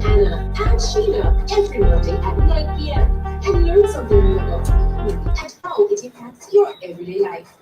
Anna and Sheila every Monday at 9 p.m. and learn something new about technology and how it impacts your everyday life.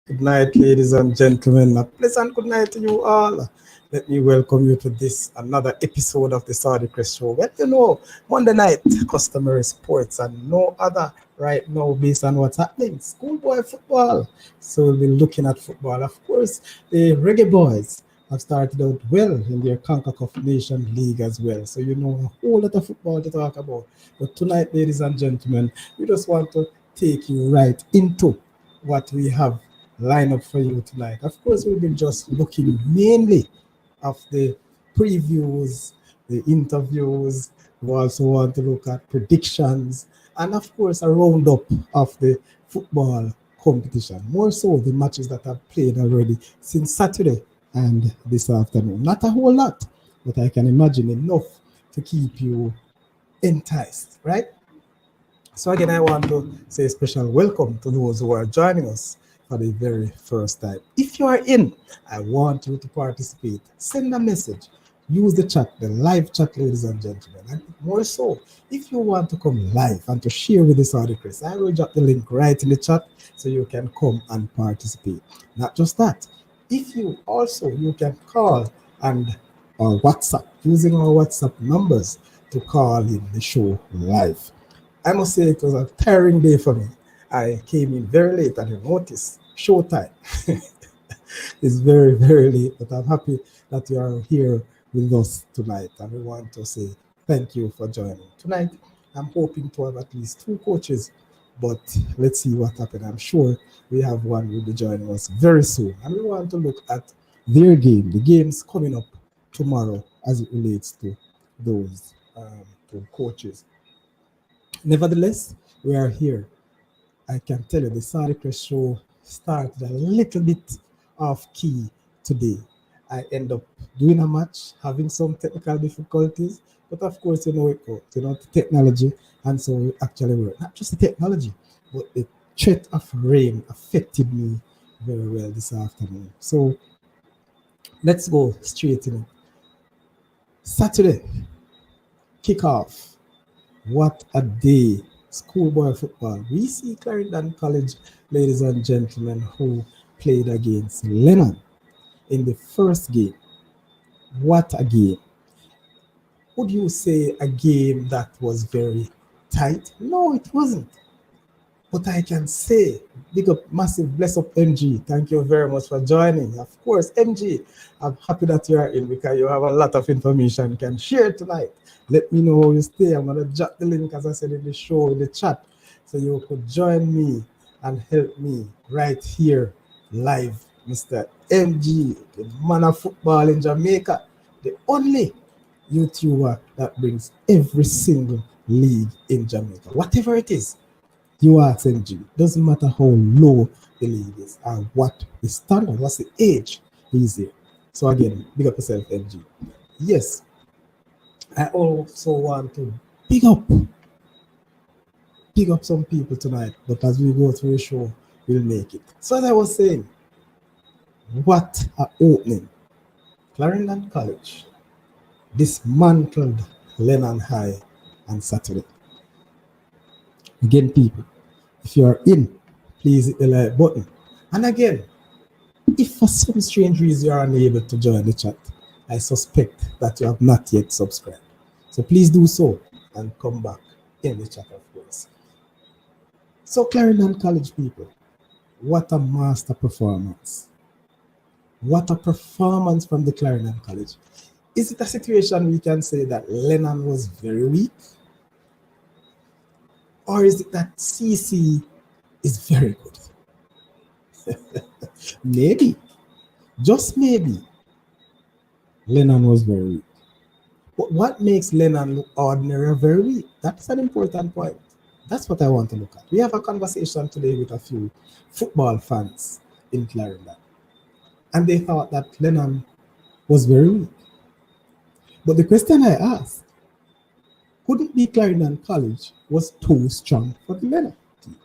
Good night, ladies and gentlemen. A pleasant good night to you all. Let me welcome you to this another episode of the Saudi Crest Show. Well, Monday night, customary sports and no other right now based on what's happening. Schoolboy football. So we'll be looking at football. Of course, the Reggae Boys have started out well in their CONCACAF Nation League as well. So a whole lot of football to talk about. But tonight, ladies and gentlemen, we just want to take you right into what we have line up for you tonight. Of course, we've been just looking mainly of the previews, the interviews. We also want to look at predictions and, of course, a roundup of the football competition. More so the matches that have played already since Saturday and this afternoon. Not a whole lot, but I can imagine enough to keep you enticed, right? So again, I want to say a special welcome to those who are joining us for the very first time. If you are in, I want you to participate. Send a message. Use the chat, the live chat, ladies and gentlemen. And more so, if you want to come live and to share with this audience, I will drop the link right in the chat so you can come and participate. Not just that, if you can call and or WhatsApp, using our WhatsApp numbers to call in the show live. I must say it was a tiring day for me. I came in very late and you notice showtime is very, very late, but I'm happy that you are here with us tonight. And we want to say thank you for joining. Tonight, I'm hoping to have at least 2 coaches, but let's see what happens. I'm sure we have one who will be joining us very soon. And we want to look at their game, the games coming up tomorrow as it relates to those 2 coaches. Nevertheless, we are here. I can tell you the Saudi Crest Show started a little bit off key today. I end up doing a match, having some technical difficulties, but of course, it goes, the technology, and so it actually worked. Not just the technology, but the threat of rain affected me very well this afternoon. So let's go straight in it. Saturday, kickoff. What a day. Schoolboy football. We see Clarendon College, ladies and gentlemen, who played against Lennon in the first game. What a game. Would you say a game that was very tight? No, it wasn't. But I can say, big up, massive bless up MG. Thank you very much for joining. Of course, MG, I'm happy that you are in because you have a lot of information you can share tonight. Let me know how you stay. I'm going to drop the link, as I said in the show, in the chat, so you could join me and help me right here live. Mr. MG, the man of football in Jamaica, the only YouTuber that brings every single league in Jamaica. Whatever it is, you ask MG. Doesn't matter how low the league is and what the standard, what's the age he's here. So again, big up yourself, MG. Yes, I also want to big up some people tonight, but as we go through the show, we'll make it. So as I was saying, what an opening. Clarendon College dismantled Lennon High on Saturday. Again, people, if you are in, please hit the like button. And again, if for some strange reason you are unable to join the chat, I suspect that you have not yet subscribed. So please do so and come back in the chat, of course. So Clarendon College people, what a master performance. What a performance from the Clarendon College. Is it a situation we can say that Lennon was very weak? Or is it that CC is very good? Maybe. just maybe, Lennon was very weak. But what makes Lennon look ordinary or very weak? That's an important point. That's what I want to look at. We have a conversation today with a few football fans in Clarendon, and they thought that Lennon was very weak. But the question I asked, could it be Clarendon College was too strong for the Lennon team?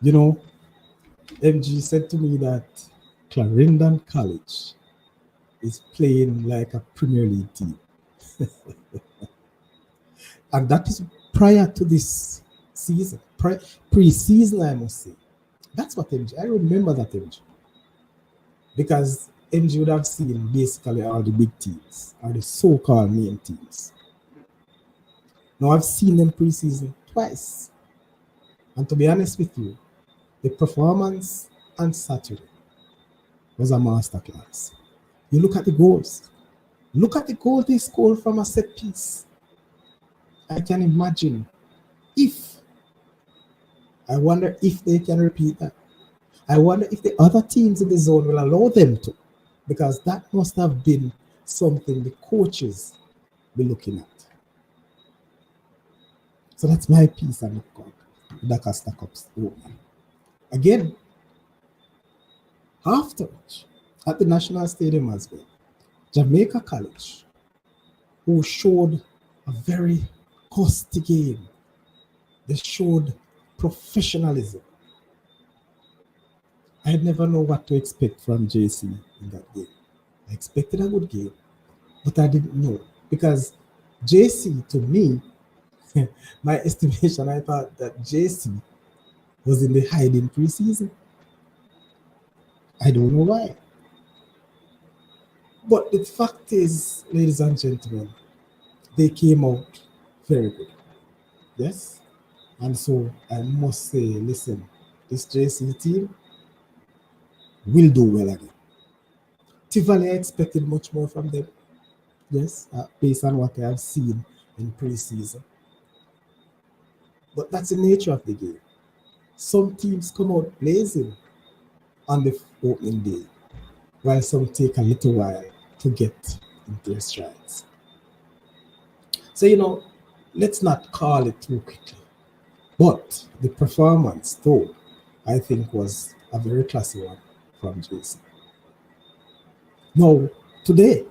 You know, MG said to me that Clarendon College is playing like a Premier League team. And that is prior to this season, pre-season, I must say. That's what MG, I remember that MG. Because MG would have seen basically all the big teams, or the so-called main teams. Now I've seen them pre-season twice. And to be honest with you, the performance on Saturday was a masterclass. You look at the goals. Look at the goal they scored from a set piece. I can imagine I wonder if they can repeat that. I wonder if the other teams in the zone will allow them to, because that must have been something the coaches be looking at. So that's my piece on the Dakar Star Cups. Again, afterwards, at the National Stadium as well, Jamaica College, who showed a very costly game. They showed professionalism. I never know what to expect from JC in that game. I expected a good game, but I didn't know. Because JC, to me, my estimation, I thought that JC was in the hiding preseason. I don't know why. But the fact is, ladies and gentlemen, they came out very good. Yes? And so I must say, listen, this JC team will do well again. Tivoli, I expected much more from them. Yes, based on what I have seen in preseason. But that's the nature of the game. Some teams come out blazing on the opening day, while some take a little while to get into their strides. So, let's not call it too quickly. But the performance, though, I think was a very classy one from JC. Now, today,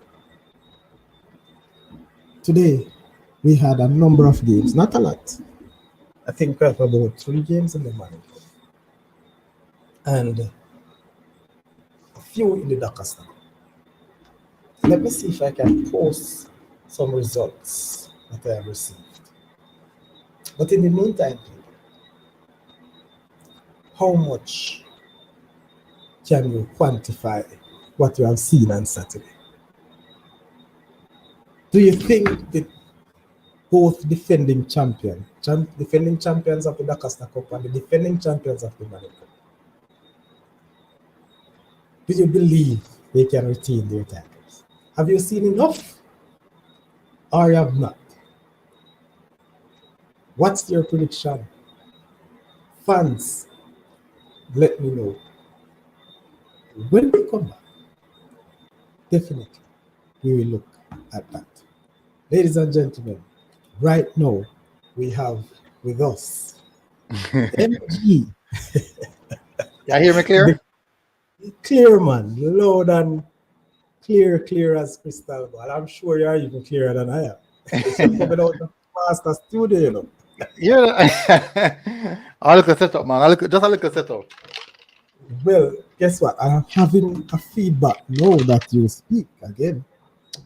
we had a number of games, not a lot. I think we have about 3 games in the morning. And a few in the Dakar Star. Let me see if I can post some results that I have received. But in the meantime, how much can you quantify what you have seen on Saturday? Do you think that both defending champions of the Dakar Star Cup and the defending champions of the Money Cup, do you believe they can retain their titles? Have you seen enough, or you have not? What's your prediction? Fans, let me know. When we come back, definitely we will look at that. Ladies and gentlemen, right now we have with us MG. Yeah, hear me clear? Clear, man, loud and clear as crystal ball. I'm sure you're even clearer than I am. It's coming out the master studio, Yeah. I look at setup, man. I look at setup. Well, guess what? I'm having a feedback now that you speak again.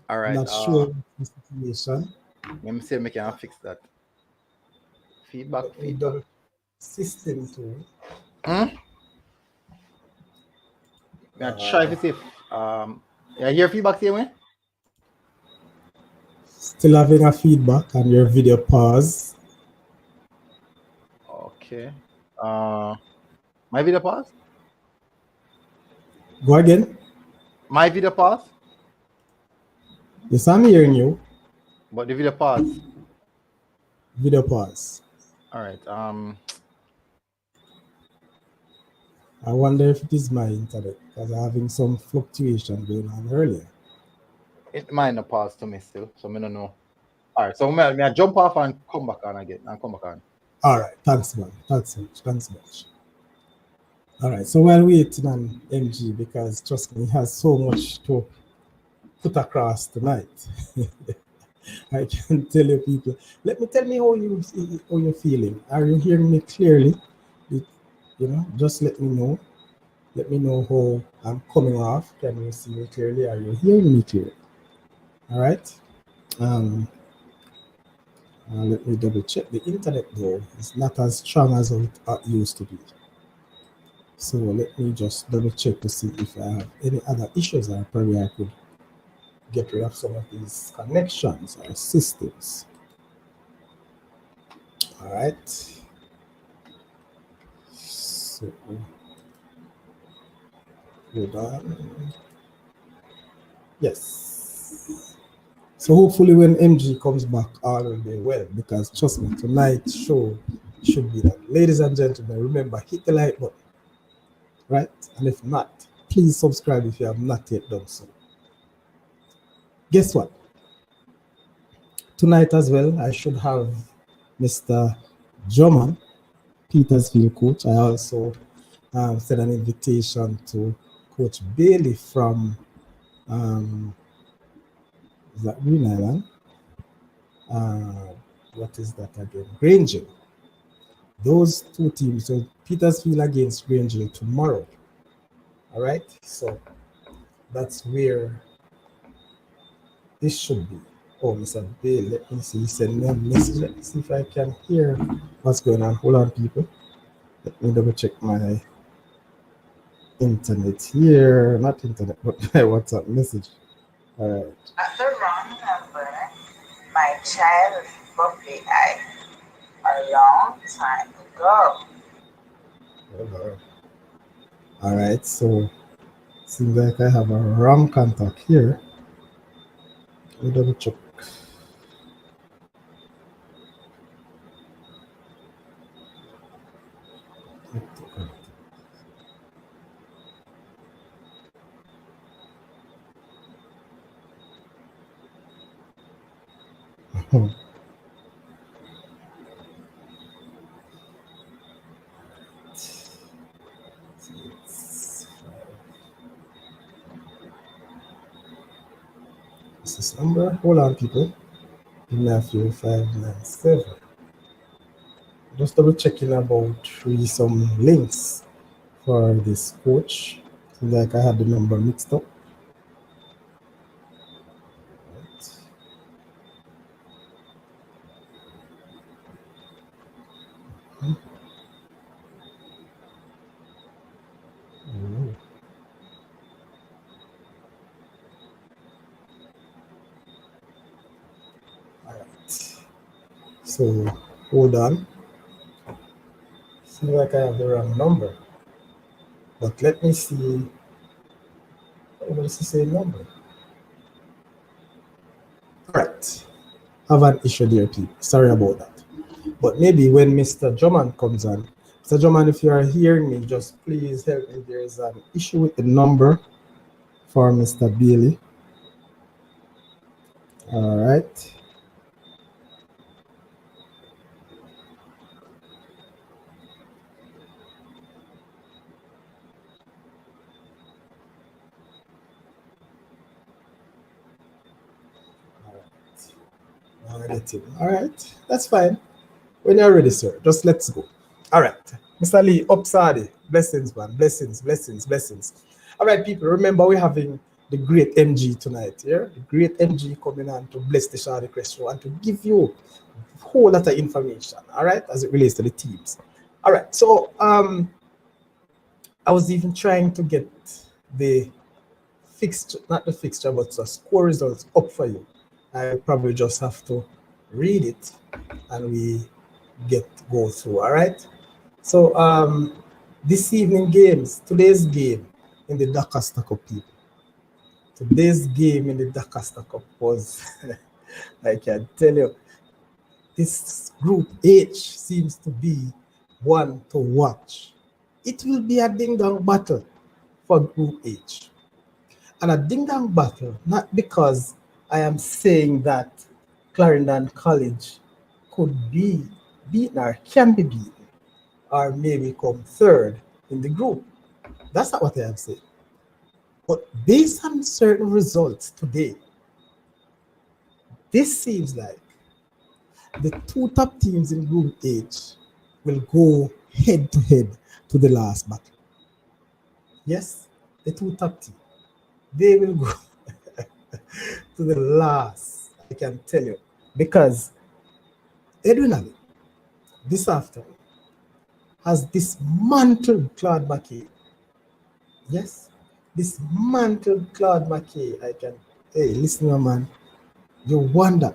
All right. Not sure the situation. Let me see if I can fix that. Feedback. The system too. Yeah, try to see if yeah, hear feedback here, man. Still having a feedback and your video pause. Okay. My video pause? Go again. My video pause? Yes, I'm hearing you. But the video pause. Video pause. All right. I wonder if it is my internet because I'm having some fluctuation going on earlier. It might not pass to me still, so I don't know. All right, so may I jump off and come back on again and come back on. All right, thanks, man. Thanks much. Thanks much. All right, so while waiting on MG, because trust me, he has so much to put across tonight. I can tell you people. Let me tell me how you're feeling. Are you hearing me clearly? Just let me know. Let me know how I'm coming off. Can you see me clearly? Are you hearing me clearly? All right. Um, Let me double check. The internet though is not as strong as it used to be. So let me just double check to see if I have any other issues, or probably I could get rid of some of these connections or systems. All right. So hold on. Yes. So hopefully when MG comes back, all will be well, because trust me, tonight's show should be that. Ladies and gentlemen, remember, hit the like button, right? And if not, please subscribe if you have not yet done so. Guess what? Tonight as well, I should have Mr. Drummond, Petersfield coach. I also sent an invitation to Coach Bailey from is that Green Island? What is that again? Granger. Those two teams. So Petersfield against Granger tomorrow. All right. So that's where this should be. Oh, Mr. Bailey, let me see. He sent me a message. Let me see if I can hear what's going on. Hold on, people. Let me double check my internet here. Not internet, but my WhatsApp message. All right. At the wrong number, my child bubbly eye. A long time ago. All right. So seems like I have a wrong contact here. Let me double check. Is this number? Hold on, people. Give me a few 597. Just double checking about some links for this coach. Seems like I had the number mixed up. So hold on. Seems like I have the wrong number. But let me see. What is the same number? Alright. Have an issue there, people. Sorry about that. But maybe when Mr. Drummond comes on, Mr. Drummond, if you are hearing me, just please help me. There is an issue with the number for Mr. Bailey. All right. All right, that's fine. When you're ready, sir, just let's go. All right, Mr. Lee, Upsadi, blessings, man, blessings, blessings, blessings. All right, people, remember we're having the great MG tonight, yeah? The great MG coming on to bless the Shadi Crest Show and to give you a whole lot of information, all right, as it relates to the teams. All right, so I was even trying to get the fixture, not the fixture, but the score results up for you. I probably just have to read it and we go through. All right. So this evening games, today's game in the Dakasta Cup, people. Today's game in the Dakasta Cup was, I can tell you, this group H seems to be one to watch. it will be a ding-dong battle for Group H. And a ding-dong battle, not because I am saying that Clarendon College could be beaten or can be beaten or maybe come third in the group. That's not what I am saying. But based on certain results today, this seems like the two top teams in Group H will go head to head to the last battle. Yes, the two top teams. They will go to the last, I can tell you. Because Edwin Ali, this afternoon, has dismantled Claude McKay. Yes, dismantled Claude McKay. I can, hey, listen, man, you wonder.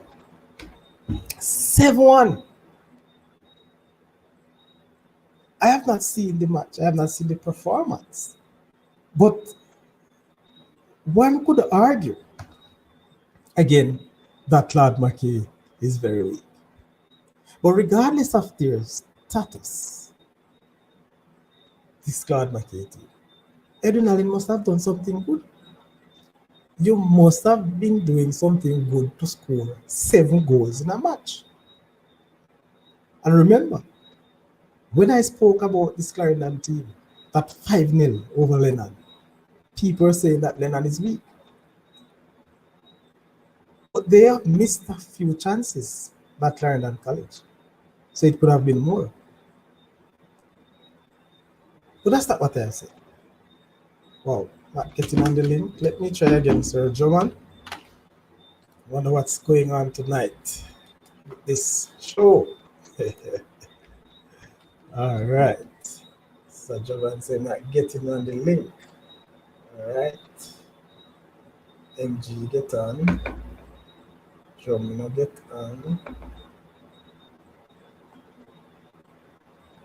7-1. I have not seen the match, I have not seen the performance. But one could argue, again, that Claude McKay is very weak. But regardless of their status, this Claude McKay team, Edwin Allen must have done something good. You must have been doing something good to score 7 goals in a match. And remember, when I spoke about this Clarendon team, that 5-0 over Lennon, people are saying that Lennon is weak. But they have missed a few chances at Clarendon College. So it could have been more. But that's not what I said. Wow, not getting on the link. Let me try again, Sir Joman. Wonder what's going on tonight with this show. All right. So Joman said not getting on the link. All right. MG get on. Joman get on.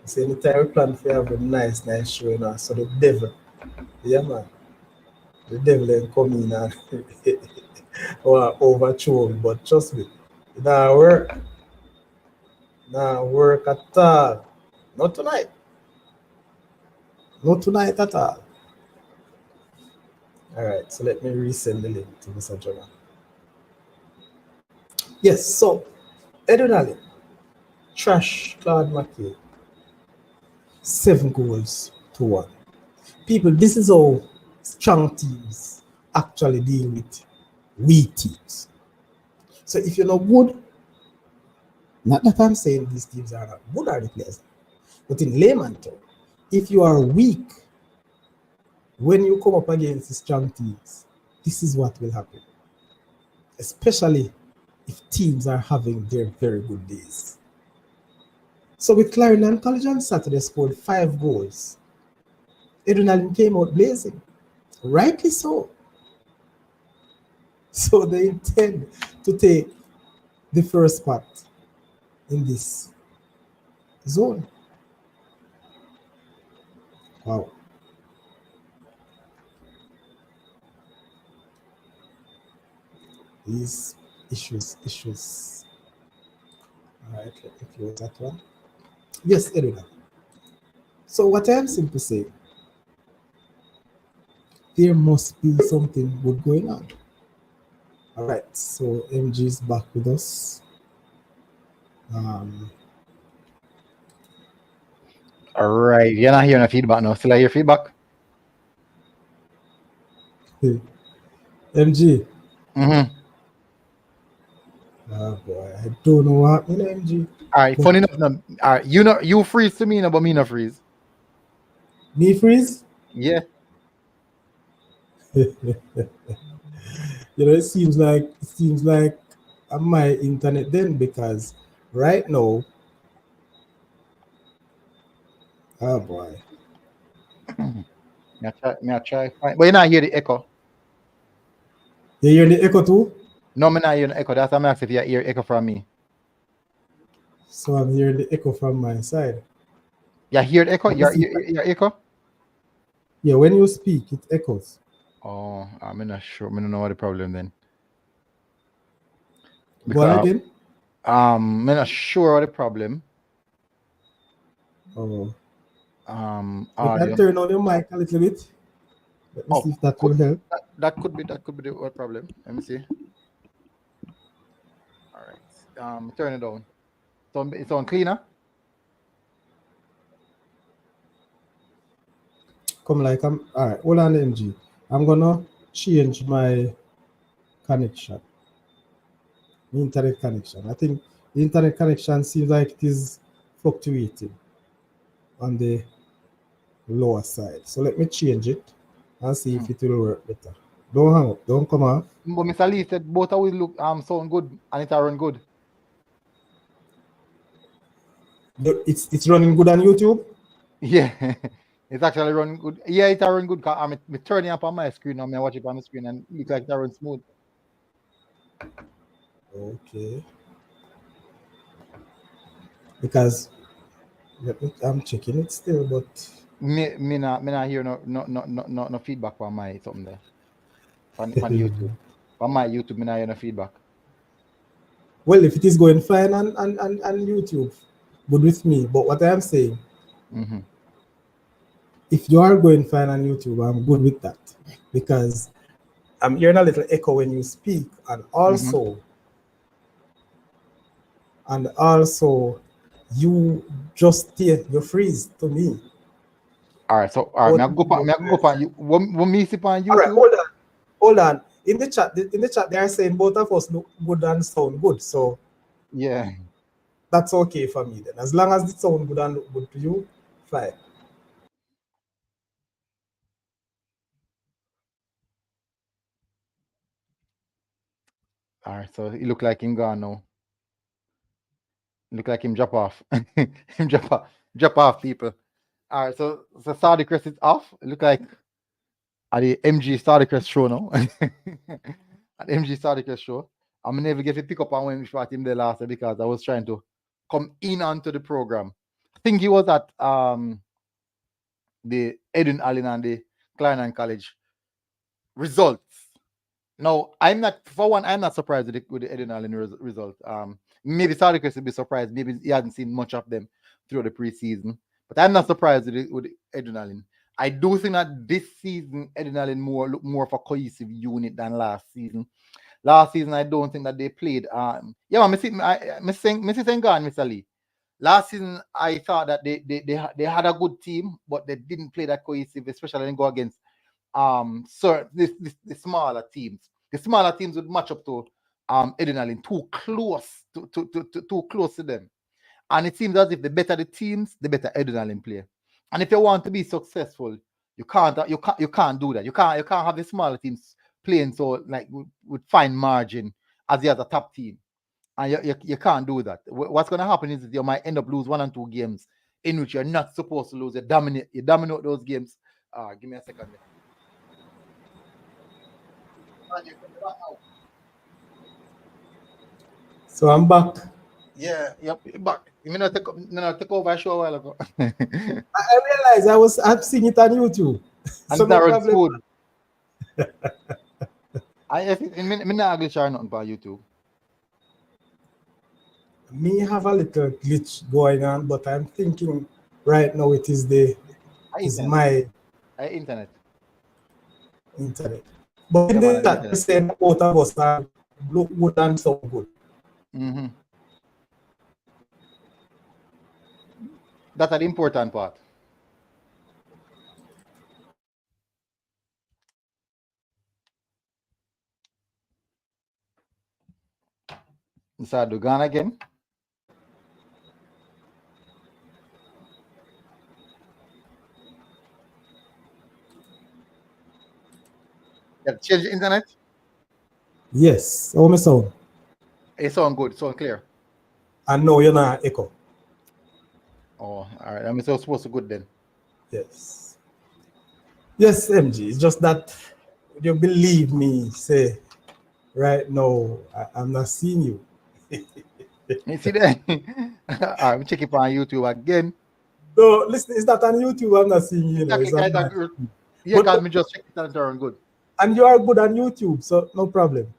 So anytime we plan for have a nice show, you know. So the devil, yeah man, the devil ain't come in and or overthrow me, but trust me, it don't work. Not work at all. Not tonight. Not tonight at all. All right, so let me resend the link to Mr. Joman. Yes, so Edwin Allen, trash Claude McKay, 7 goals to 1. People, this is how strong teams actually deal with weak teams. So if you're not good, not that I'm saying these teams are not good or the players, but in layman terms, if you are weak, when you come up against the strong teams, this is what will happen. Especially if teams are having their very good days. So with Clarendon College on Saturday scored 5 goals. Edwin Allen came out blazing. Rightly so. So they intend to take the first spot in this zone. Wow. These issues. All right, let me close that one. Yes, Edwin. So what I am simply saying, there must be something good going on. All right, so MG is back with us. All right, you're not hearing a feedback now. Still I hear feedback? MG. Mm-hmm. Oh boy, I don't know what happened, MG. All right, funny enough, now, all right, you freeze to me now, but me not freeze. Me freeze? Yeah. It seems like my internet then, because right now, oh boy. Me I try. But you not hear the echo. You hear the echo too? No, me not hear the echo. That's why I'm asking if you hear echo from me. So I'm hearing the echo from my side. You hear the echo? Your echo? Yeah, when you speak, it echoes. Oh, I'm not sure. I don't know what the problem then. Go on again? I'm not sure what the problem. Oh. You can audio. turn on your mic a little bit. Let me see if that will help. That could be the what problem. Let me see. All right. Turn it on. So it's on cleaner. Come like I'm all right. Hold on, MG. I'm gonna change my connection, internet connection. I think the internet connection seems like it is fluctuating on the lower side. So let me change it and see if it will work better. Don't hang up. Don't come off. But Mr. Lee said both always look sound good and it run good. It's running good on YouTube. Yeah, it's actually running good. Yeah, it run good. I'm turning up on my screen now. I watch it on the screen and it look like it run smooth. Okay. Because I'm checking it still, but Me not hear no feedback from my something there. On YouTube. On my YouTube, me not hear no feedback. well, if it is going fine on YouTube, good with me. But what I am saying, if you are going fine on YouTube, I'm good with that because I'm hearing a little echo when you speak, and also you just stay, you freeze to me. All right, so all right, me go on you. When me see on YouTube. All right, hold on. In the chat, they are saying both of us look good and sound good. So yeah, that's okay for me then. As long as it sound good and look good to you, fine. All right, so it look like him gone now. Look like him drop off. Him drop off, people. All right, so Saudi Crest is off. It look like at the MG Saudi Crest show now. At MG Saudi Crest show. I'm never get to pick up on when we shot him there last year because I was trying to come in onto the program. I think he was at the Edwin Allen and the Klein College results. Now, I'm not surprised with the Edwin Allen result. Maybe Saudi Crest will be surprised. Maybe he hasn't seen much of them through the preseason. But I'm not surprised with Edwin Allen. I do think that this season, Edwin Allen look more of a cohesive unit than last season. Last season, I don't think that they played. Yeah, I'm saying, Mr. Lee. Last season, I thought that they had a good team, but they didn't play that cohesive, especially when they go against the smaller teams. The smaller teams would match up to Edwin Allen too close to them. And it seems as if the better the teams, the better Edwin Allen play. And if you want to be successful, you can't do that. You can't have the smaller teams playing so like with fine margin as the other top team. And you can't do that. What's going to happen is that you might end up lose 1 and 2 games in which you're not supposed to lose. You dominate those games. Give me a second. So I'm back. Yeah, yep, back. You mean take over a show a while ago. I realized I'm seeing it on YouTube. And so no problem. food. I not ugly share nothing by YouTube. Me have a little glitch going on, but I'm thinking right now it is my internet. But in the chat, they say both of us are look good and so good. That's an important part. So do gone again. Change the internet? Yes. How me sound? It sound good, sound clear. And no, you're not echo. Oh, all right. I'm so supposed to good then. Yes. Yes, MG. It's just that you believe me, say right now I'm not seeing you. You see that? I'm checking on YouTube again. No, listen, it's not on YouTube. I'm not seeing you. Know, yeah, because me just check it and turn good. And you are good on YouTube, so no problem.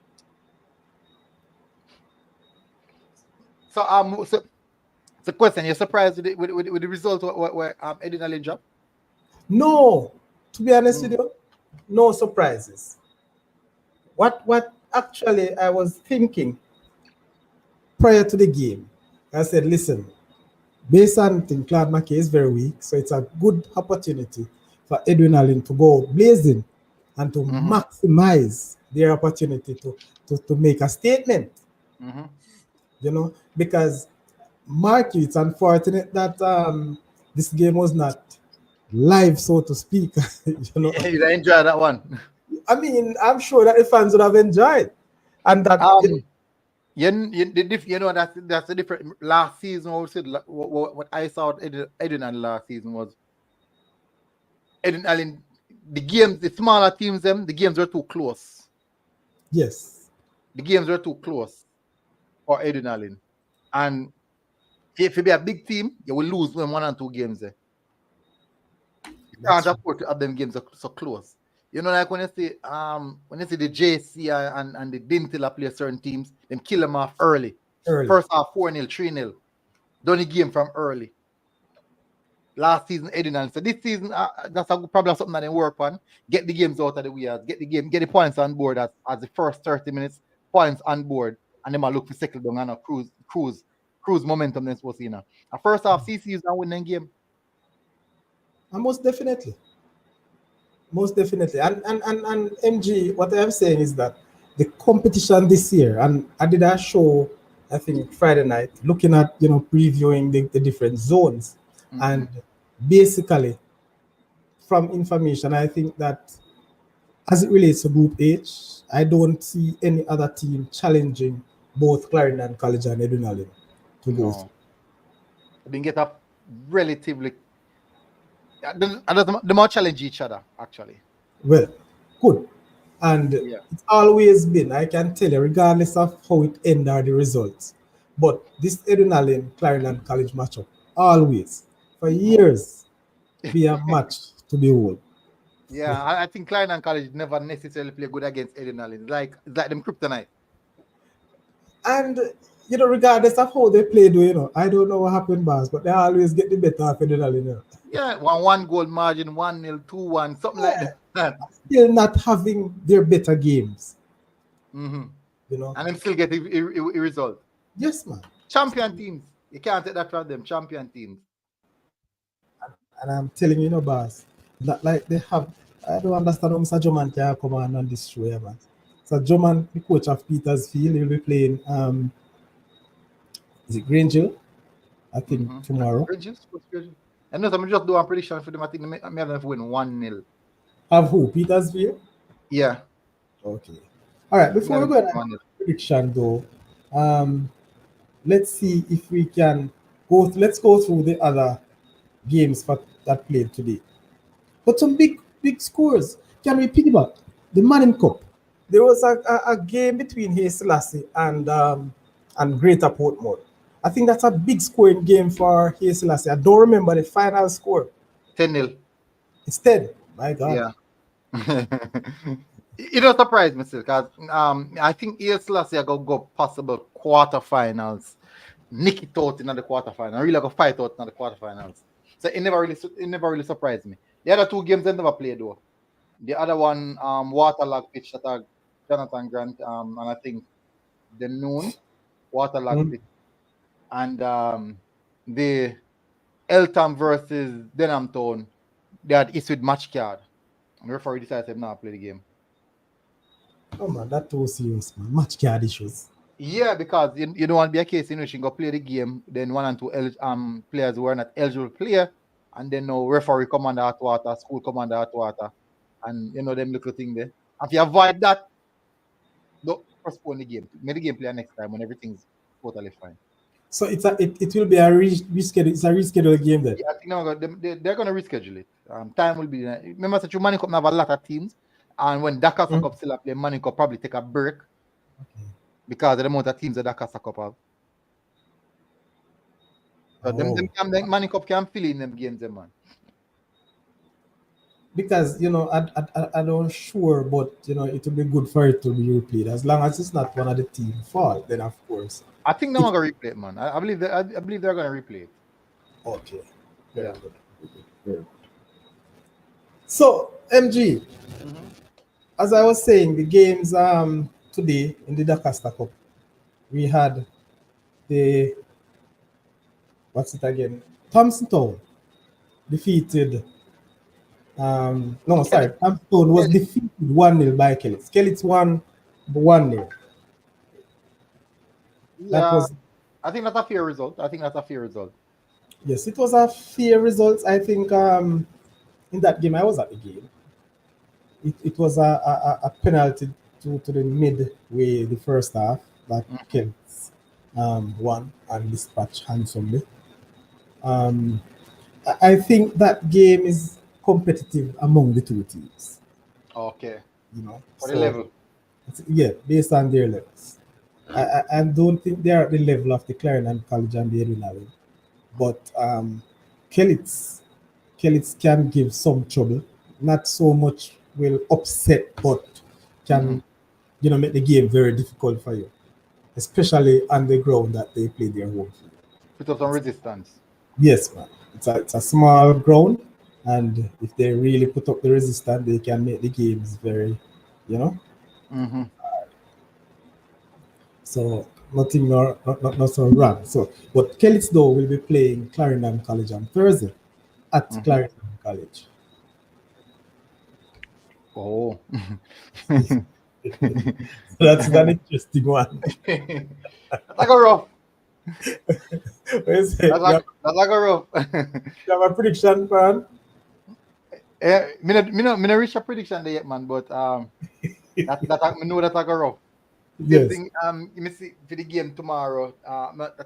So It's a question. You're surprised with the result where Eddie Allen dropped? No, to be honest with you, no surprises. What actually I was thinking prior to the game, I said, listen, based on thing, Claude Mackay is very weak, so it's a good opportunity for Edwin Allen to go blazing and to maximize their opportunity to make a statement. You know, because Marky, it's unfortunate that this game was not live, so to speak. You know, Yeah, you enjoy that one. I mean, I'm sure that the fans would have enjoyed, and that You know that's the different. Last season, what we said, what I saw Edwin Allen last season was Edwin Allen. The games, the smaller teams, the games were too close. yes, The games were too close for Edwin Allen, and if you be a big team, you will lose when 1 and 2 games there. You can't afford to have them games so close. You know, like when you see the JC and the Dintilla play certain teams, them kill them off early. First half 4-0, 3-0. Done the game from early. Last season, Edwin Allen. So this season, that's probably something that they work on. Get the games out of the way. Get the points on board as the first 30 minutes, points on board, and then I look for second down and a cruise momentum then supposed to, you know. A first half CC is not winning game. Most definitely. Most definitely. And MG, what I'm saying is that the competition this year, and I did a show, I think Friday night, looking at, you know, previewing the different zones. And basically, from information, I think that as it relates to Group H, I don't see any other team challenging both Clarendon College and Edwin Allen to go through. They didn't get up relatively. They might challenge each other, actually. Well, good. And it's always been, I can tell you, regardless of how it ended or the results. But this Edwin Allen Clarendon College matchup, always, for years, be a match to behold. Yeah, I think Clarendon College never necessarily play good against Edwin Allen. It's like them kryptonite. And, you know, regardless of how they played, you know, I don't know what happened, boss, but they always get the better of Edwin Allen. You know. Yeah, one goal margin, 1-0, 2-1, something like that. Still not having their better games. You know, and them still get a result. Yes, man. Champion teams. You can't take that from them. Champion teams. And I'm telling you, boss, that like they have, I don't understand how Mr. Joman can come on this show, yeah, man. So Joman, the coach of Petersfield, he'll be playing, is it Granger? I think tomorrow. Granger? And no, I'm just doing a prediction for them. I think they may have win 1-0. Have who? Petersfield? Yeah. Okay. All right, before we go to prediction though, let's see if we can let's go through the other games that played today. But some big scores. Can we piggyback? The Manning Cup. There was a game between ISSA and Greater Portmore. I think that's a big scoring game for ISSA. I don't remember the final score. 10-0. It's 10. My God. Yeah. It don't surprise me still, because I think ISSA go possible quarterfinals. Nick it out in the quarterfinal. I really go fight out in the quarterfinals. So it never really surprised me. The other 2 games they never played though. The other one, waterlogged pitch that Jonathan Grant, and I think the noon waterlogged pitch, and the Eltham versus Denham Town, they had issue with match card, and the referee decided to not play the game. Oh man, that's too serious, man. Match card issues. Yeah, because you don't want to be a case in which you go play the game, then 1 and 2 players who are not eligible to play, and then no referee come under hot water, school come under hot water, and you know them little thing there. If you avoid that, don't postpone the game. Make the game play next time when everything's totally fine. So it will be a reschedule. It's a rescheduled game then. Yeah, I think they're gonna reschedule it. Time will be. Remember that you Manning Cup have a lot of teams, and when Dakar Cup still play, Manning Cup probably take a break. Okay. Because of the amount of teams that Dakar Cup have. So them Manning Cup can fill in them games, man. because I don't sure, but it will be good for it to be replayed as long as it's not one of the team fault. Then of course, I think they're it, gonna replay it, man. I believe I believe they're gonna replay it. okay, very Yeah. good, very good. So MG, Mm-hmm. as I was saying, the games today in the Dakasta Cup, we had the what's it again? Thompson Town defeated. No, sorry, Thompson Town was defeated 1-0 by Kellits. Kellits won 1-0. That Yeah, was I think that's a fair result. I think that's a fair result. yes, it was a fair result. I think in that game I was at the game. It was a penalty to the midway the first half that Mm-hmm. Kellits won and dispatched handsomely. Um, I think that game is competitive among the two teams. Okay. For the So level. yeah, based on their levels. I don't think they are at the level of the Clarendon College and the Edwin, but Kellits Kellits can give some trouble. Not so much will upset, but Mm-hmm. can make the game very difficult for you, especially on the ground that they play their home field. Put up some resistance. Yes, man. It's a small ground, and if they really put up the resistance, they can make the games very, you know. Mm-hmm. So nothing not so wrong. So, but Kellits though will be playing Clarendon College on Thursday at Mm-hmm. Clarendon College. Oh. That's an interesting one. That's like a rough. What you say? That's like a rough. You have a prediction, man? Me not reach a prediction there yet, man. But me know that like a rough. Same Yes. thing. You me see for the game tomorrow.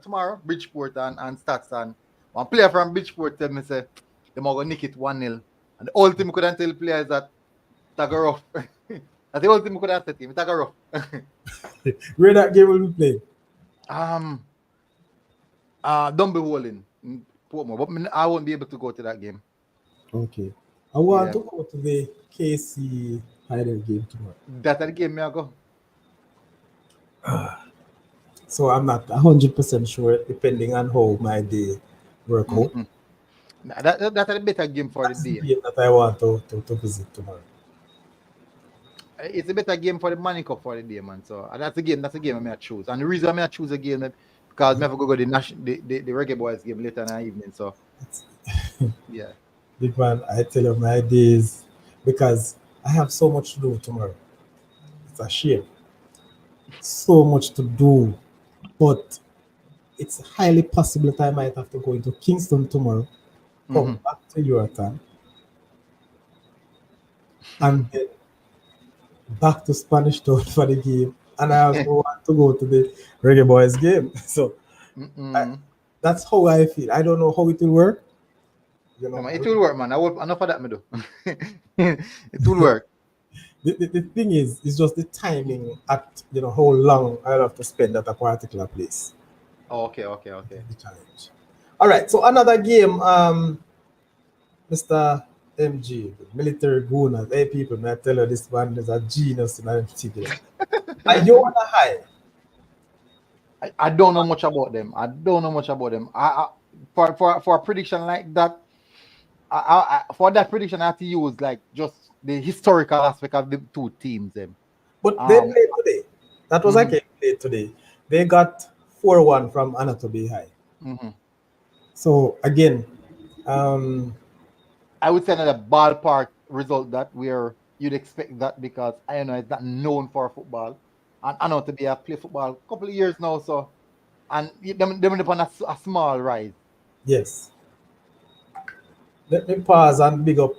Tomorrow Bridgeport and Stadson. One player from Bridgeport tell me say they are gonna nick it 1-0. And the whole team couldn't tell players that tag a rough. That's the whole team could have said him. Tag a rough. Where that game will be played? um don't be holding in Portmore, but I won't be able to go to that game. Okay. I want Yeah. to go to the KC Hyder game tomorrow. That's the game me I go. So I'm not 100% sure, depending on how my day work out. Mhm. That's a better game for the That's the day. game that I want to visit tomorrow. It's a better game for the Money Cup for the day, man. So that's the game. That's the game I may choose. And the reason I may choose a game because I have to go the the Reggae Boys game later in the evening. So It's, yeah. big man, I tell you my days because I have so much to do tomorrow. It's a shame. So much to do, but it's highly possible that I might have to go into Kingston tomorrow, come Mm-hmm. back to Yorktown, and then back to Spanish Town for the game. And I also want to go to the Reggae Boys game. So I, Mm-mm. that's how I feel. I don't know how it will work. No, man, it will work, man. I will enough of that me do. It will work. The thing is, it's just the timing at how long I'll have to spend at a particular place. Okay. The challenge. All right. So another game, Mr. MG, the military gooners. Hey people, may I tell you this man is a genius in MTV. Are you on a high? I don't know much about them. I for a prediction like that, for that prediction I have to use like just the historical aspect of the two teams. Them. But they Um. played today. That was a Mhm, game played today. They got 4-1 from Anatoly High. mhm. So again, um, I would say another ballpark result that where you'd expect that because I know it's not known for football, and I know to be a play football a couple of years now. So and them upon a small rise. yes. Let me pause and big up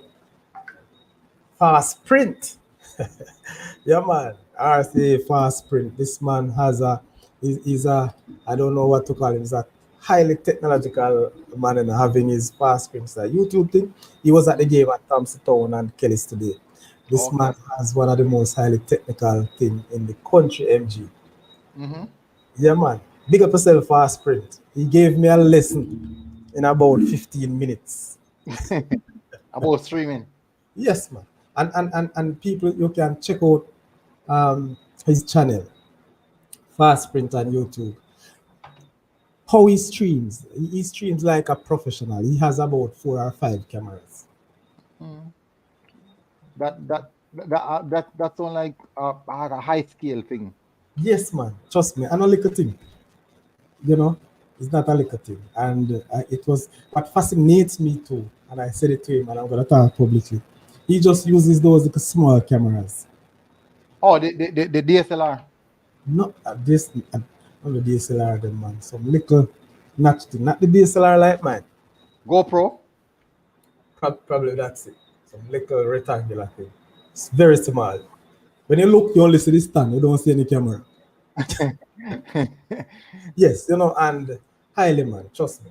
Fast Sprint. Yeah, man. RCA Fast Sprint. This man has he's a, I don't know what to call him. He's a highly technological man and having his Fast Sprint. It's a YouTube thing. He was at the game at Thompson Town and Kelly's today. This Okay. man has one of the most highly technical thing in the country, MG. Mm-hmm. Yeah, man. Big up yourself, Fast Sprint. He gave me a lesson in about 15 minutes. About streaming. Yes, man. And people, you can check out his channel, Fast Sprint on YouTube. How he streams like a professional. He has about 4 or 5 cameras. Mm. That sound like a high scale thing. Yes, man. Trust me. And a little thing, you know, it's not a little thing. And it was what fascinates me too. And I said it to him, and I'm gonna talk publicly. He just uses those little small cameras. Oh, the DSLR. Not this, not the DSLR, them man. Some little notch thing, not the DSLR like mine. GoPro. Probably that's it. Some little rectangular thing. It's very small. When you look, you only see the stand. You don't see any camera. Yes, and highly man, trust me.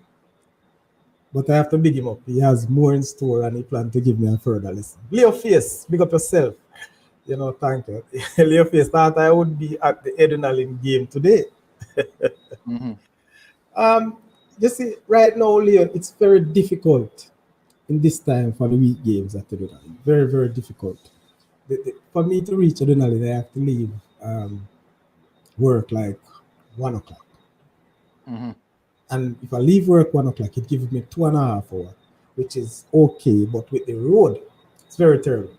But I have to big him up. He has more in store and he plans to give me a further lesson. Leo Face, big up yourself. Thank you. Leo Face thought I would be at the adrenaline game today. Mhm. Um, you see, right now, Leo, it's very difficult in this time for the week games at adrenaline. Very, very difficult. For me to reach adrenaline, I have to leave work like 1 o'clock. Mhm. And if I leave work 1 o'clock, it gives me 2.5 hours, which is okay. But with the road, it's very terrible.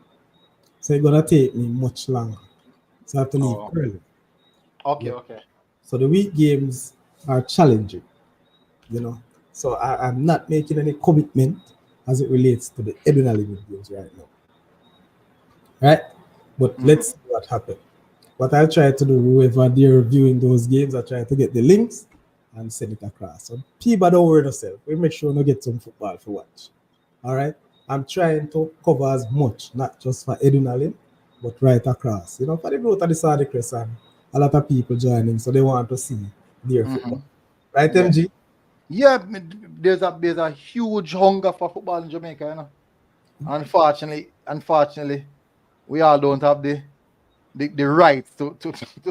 So it's gonna take me much longer. So I have to leave Oh, early. okay, Yeah. okay. So the week games are challenging, you know. So I'm not making any commitment as it relates to the adrenaline games right now. Right? But Mhm. let's see what happens. What I try to do, whoever they're viewing those games, I try to get the links and send it across. So people don't worry themselves. We make sure we get some football for watch. All right. I'm trying to cover as much, not just for adrenaline, but right across. For the growth of the Saudi Crescent, a lot of people joining, so they want to see their football. Mhm. Right, Yeah. MG? Yeah, there's a huge hunger for football in Jamaica, you know. Unfortunately, we all don't have the rights to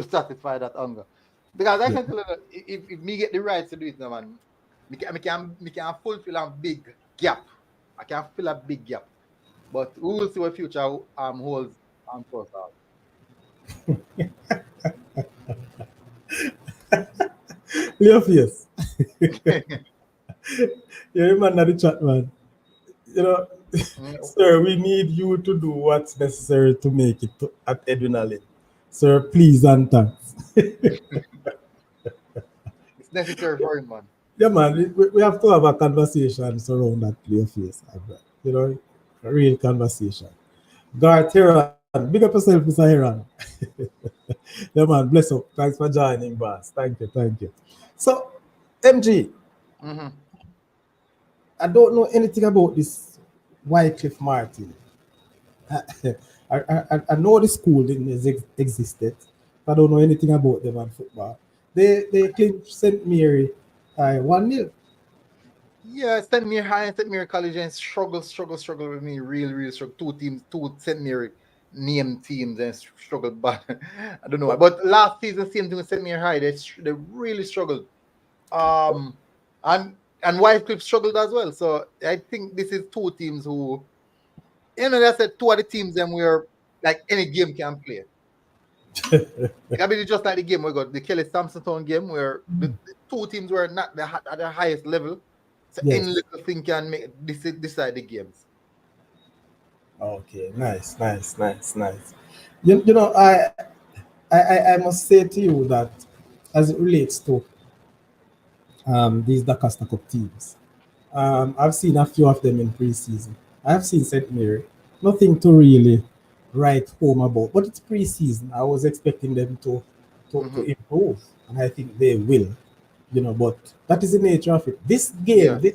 satisfy that hunger. Because I Yeah. can tell you that if me get the rights to do it now, man, me can fulfill a big gap. I can fill a big gap. But we will see what future holds for us all. Leo face. You're a man of the chat, man. You know, Mm, sir, we need you to do what's necessary to make it at adrenaline. Sir, please and thanks. it's necessary for him, man. Yeah, man, we have to have a conversation around that player face. A real conversation. Garth Heron, big up yourself, Mr. Heron. Yeah, man, bless up. Thanks for joining, boss. Thank you, thank you. So, MG, Hmm. I don't know anything about this Wycliffe Martin. I know the school didn't existed. I don't know anything about them and football. They clinched St. Mary 1-0. Yeah, St. Mary High and St. Mary College and struggle with me. Real struggle. Two teams, two St. Mary named teams and struggle bad. I don't know why. But last season, same thing with St. Mary High. They really struggled. Um and Wycliffe struggled as well. So I think this is two teams who that's said two of the teams them where like any game can play. I mean, it's just like the game we got the Kelly Sampson Town game where the two teams were not at the highest level. So any Yes. little thing can make decide the games. Okay. Nice. Nice. Nice. Nice. I must say to you that as it relates to these Dakar Cup teams, I've seen a few of them in preseason. I've seen St. Mary. Nothing to really write home about, but it's preseason. I was expecting them to Hmm. improve, and I think they will. But that is the nature of it. This Yeah, game,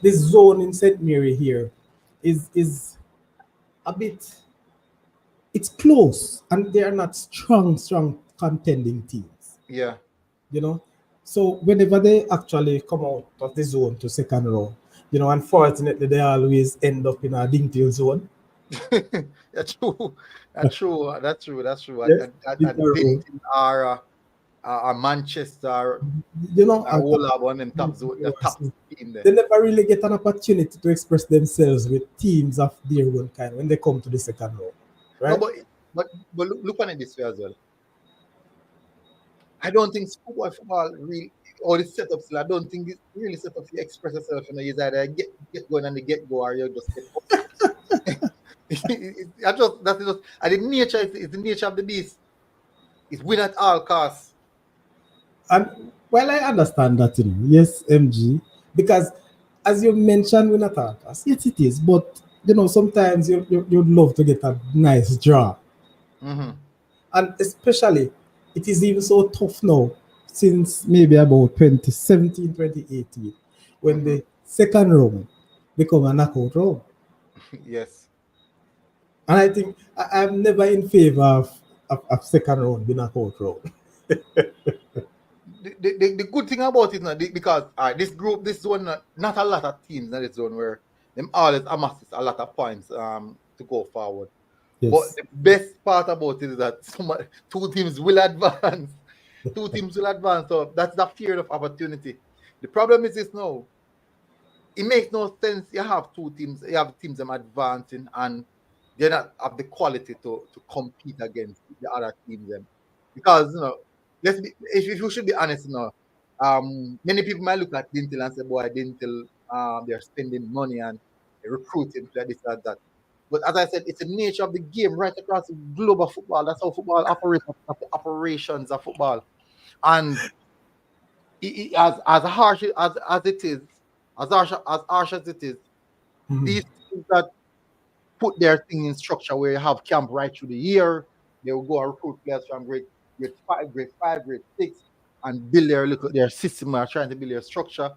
this zone in St. Mary here, is a bit. It's close, and they are not strong contending teams. yeah. you know. So whenever they actually come out of the zone to second round, unfortunately they always end up in a ding tail zone. That's true. That's true. That's true. That's true. Yes, At Ding tail road. Dinton Ara. Manchester, You know, all have one them the top they team there. never really get an opportunity to express themselves with teams of their own kind when they come to the second round, No, right? but look on it this way as well. I don't think football really or the setup still. I don't think it's really set up to express yourself. You know, you either get going and the get go, or you just get up. I just that's just and the nature is the nature of the beast. It's win at all costs. And well, I understand that, yes, MG, because as you mentioned, we're not attackers. Yes, it is, but sometimes you'd love to get a nice draw, Mm-hmm. and especially it is even so tough now since maybe about 2017, 2018, when Mm-hmm. the second round become a knockout round. Yes. And I think I'm never in favor of second round being knockout round. The good thing about it now, because this group, this zone, not a lot of teams in this zone where them always amasses a lot of points to go forward. But Yes. the best part about it is that two teams will advance. Two teams will advance. So that's the fear of opportunity. The problem is this now. It makes no sense. You have two teams, you have teams them advancing and they not have the quality to compete against the other teams them. Because let's be if you should be honest, many people might look at Dintel and say, boy, Dintel they're spending money and they're recruiting to this and that. But as I said, it's the nature of the game right across the globe of football. That's how football operates, that's the operations of football. And as harsh as it is, as harsh as it is, Mhm. these teams that put their thing in structure where you have camp right through the year, they will go and recruit players from grade 5, grade 6, and build their system or trying to build their structure.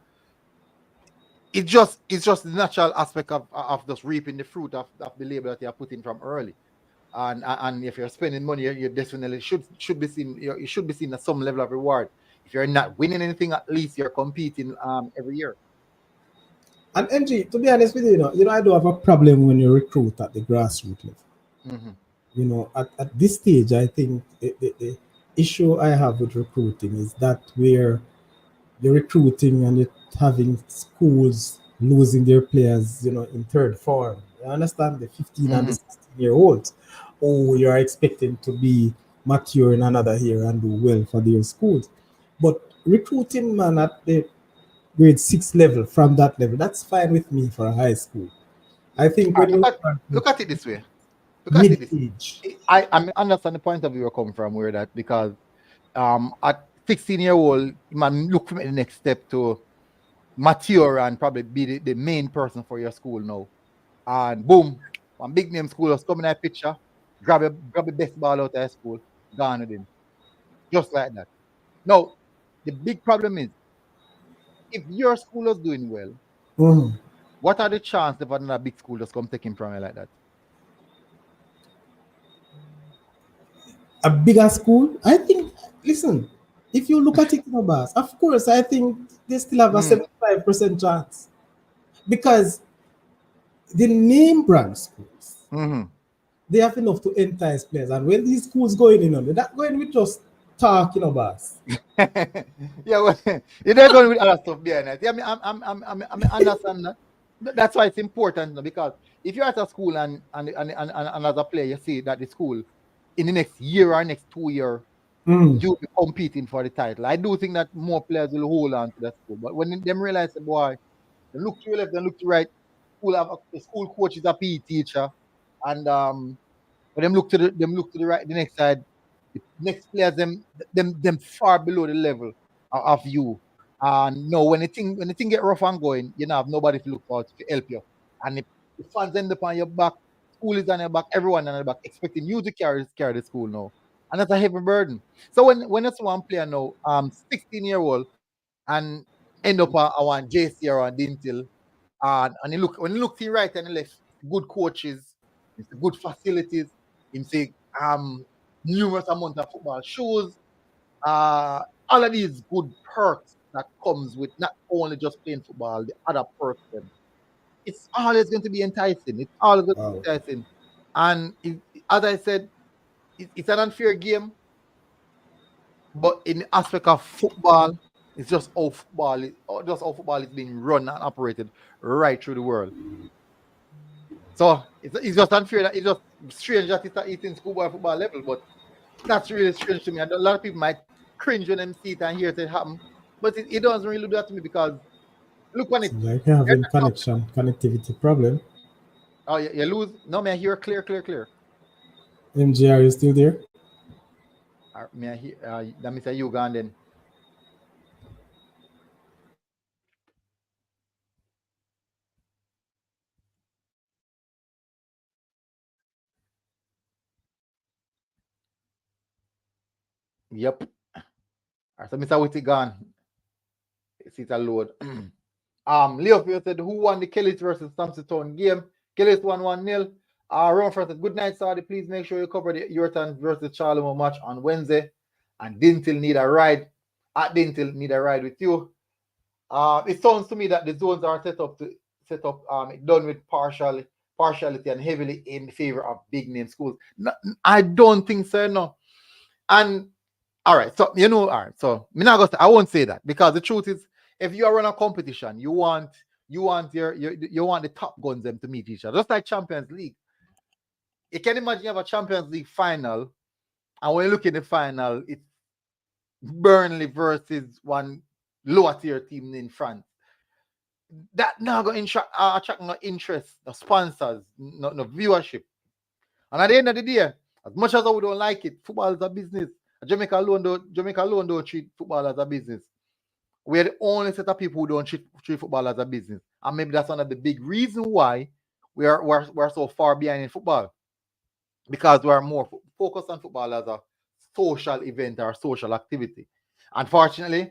It's just the natural aspect of just reaping the fruit of the labor that you're putting from early. And if you're spending money, you definitely should be seen. You should be seen at some level of reward. If you're not winning anything, at least you're competing every year. And NG, to be honest with you, I do have a problem when you recruit at the grassroots level. Mm-hmm. At this stage, I think the issue I have with recruiting is that where you're recruiting and you're having schools losing their players, in third form. I understand the 15 and the Mm-hmm. 16-year-olds. Oh, you're expecting to be mature in another year and do well for their schools. But recruiting, man, at the grade 6 level, from that level, that's fine with me for a high school. I think All when right, you look at it this way. Look at it mid this way. age, I understand the point of view you're coming from where that because at 16-year-old man look for the next step to mature and probably be the main person for your school now. And boom, one big name school was coming that picture, grab the best ball out of school, gone with him. Just like that. Now, the big problem is if your school is doing well, mhm, what are the chances of another big school just come take him from you like that? a bigger school, I think, listen, if you look at it in a bus, of course, I think they still have a Mm, 75% chance because the name brand schools, mm-hmm. they have enough to entice players. And when these schools going in, they're not going with just talking about us. Yeah, well, you're not going with other stuff behind it. Yeah, I mean, I understand that. That's why it's important because if you're at a school and as a player, you see that the school in the next year or next 2 year, Mm. you'll be competing for the title. I do think that more players will hold on to that school. But when them realize, boy, they look to your left, they look to right, the school coach is a PE teacher, and but them look to the right, the next side. The next players them far below the level of you. And no, when the thing get rough and going, you know have nobody to look for to help you. And if the fans end up on your back, school is on your back, everyone on your back, expecting you to carry the school now. And that's a heavy burden. So when it's one player now, 16-year-old and end up on one JC or on Dintil, and you look to your right and the left, good coaches, it's good facilities, it's numerous amount of football shows, uh, all of these good perks that comes with not only just playing football, the other perks them. It's always going to be enticing. It's always going to be Wow. enticing. And as I said, it's an unfair game. But in the aspect of football, it's just how football is being run and operated right through the world. So it's just unfair that it's just strange that it's in schoolboy football level, but that's really strange to me. And a lot of people might cringe when them see it and hear it happen, but it doesn't really do that to me because look on it. Seems like you're having connectivity problem. Oh, you lose. No, man, I hear clear, clear, clear. MJ, are you still there? May I hear? That means you gone then. Yep. So Mr. Witty gone. It's a load. Leo Field said, who won the Kelly's versus Samson game? Kelly's won 1-0. Ron first said, good night, Saudi. Please make sure you cover the Yorton versus Charlemo match on Wednesday. And Dintil need a ride. At Dintil need a ride with you. It sounds to me that the zones are set up done with partiality and heavily in favor of big name schools. No, I don't think so, no. And all right, so all right, so I won't say that because the truth is, if you are on a competition, you want the top guns them to meet each other, just like Champions League. You can imagine you have a Champions League final, and when you look in the final, it's Burnley versus one lower tier team in France. That now going to attract no interest, no sponsors, no viewership. And at the end of the day, as much as I don't like it, football is a business. Jamaica alone don't treat football as a business. We're the only set of people who don't treat football as a business. And maybe that's one of the big reasons why we're so far behind in football. Because we are more focused on football as a social event or social activity. Unfortunately,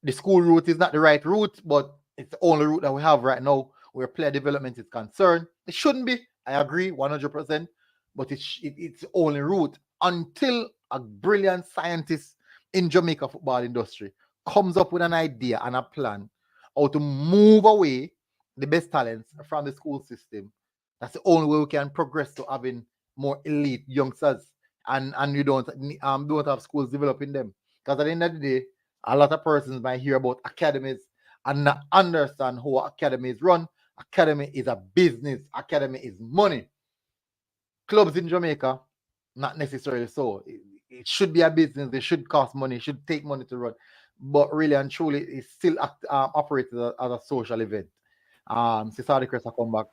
the school route is not the right route, but it's the only route that we have right now where player development is concerned. It shouldn't be, I agree, 100%, but it's the only route until a brilliant scientist in Jamaica football industry comes up with an idea and a plan how to move away the best talents from the school system. That's the only way we can progress to having more elite youngsters, and you don't have schools developing them. Because at the end of the day, a lot of persons might hear about academies and not understand how academies run. Academy is a business. Academy is money. Clubs in Jamaica, not necessarily so. It should be a business. They should cost money. It should take money to run. But really and truly, it's still operated as a social event. Cesar Crest come back.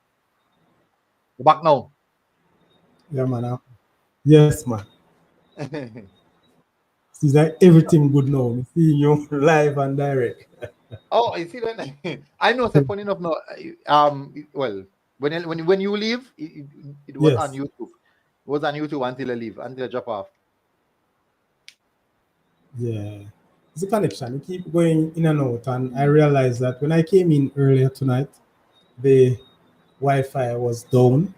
You're back now. Yeah, man. Yes, man. Seems like everything good now. I'm seeing you live and direct. Oh, you see that? I know. So funny enough, no. Well, when you leave, it was on Yes. YouTube. It was on YouTube until I leave, until I drop off. Yeah. It's a connection. You keep going in and out. And I realized that when I came in earlier tonight, the Wi-Fi was down.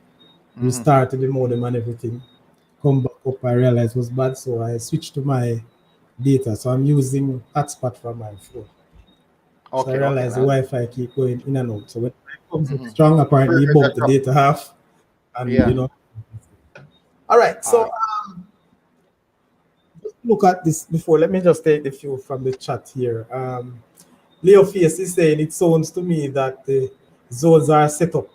Restarted the modem and everything. Come back up, I realized it was bad, so I switched to my data. So I'm using hotspot from my phone. So I Okay, realized the man. Wi-Fi keep going in and out. So when it comes up strong, apparently you bump the data half, and Yeah. All right. So All right. look at this before. Let me just take the few from the chat here. Leo Face is saying it sounds to me that the zones are set up.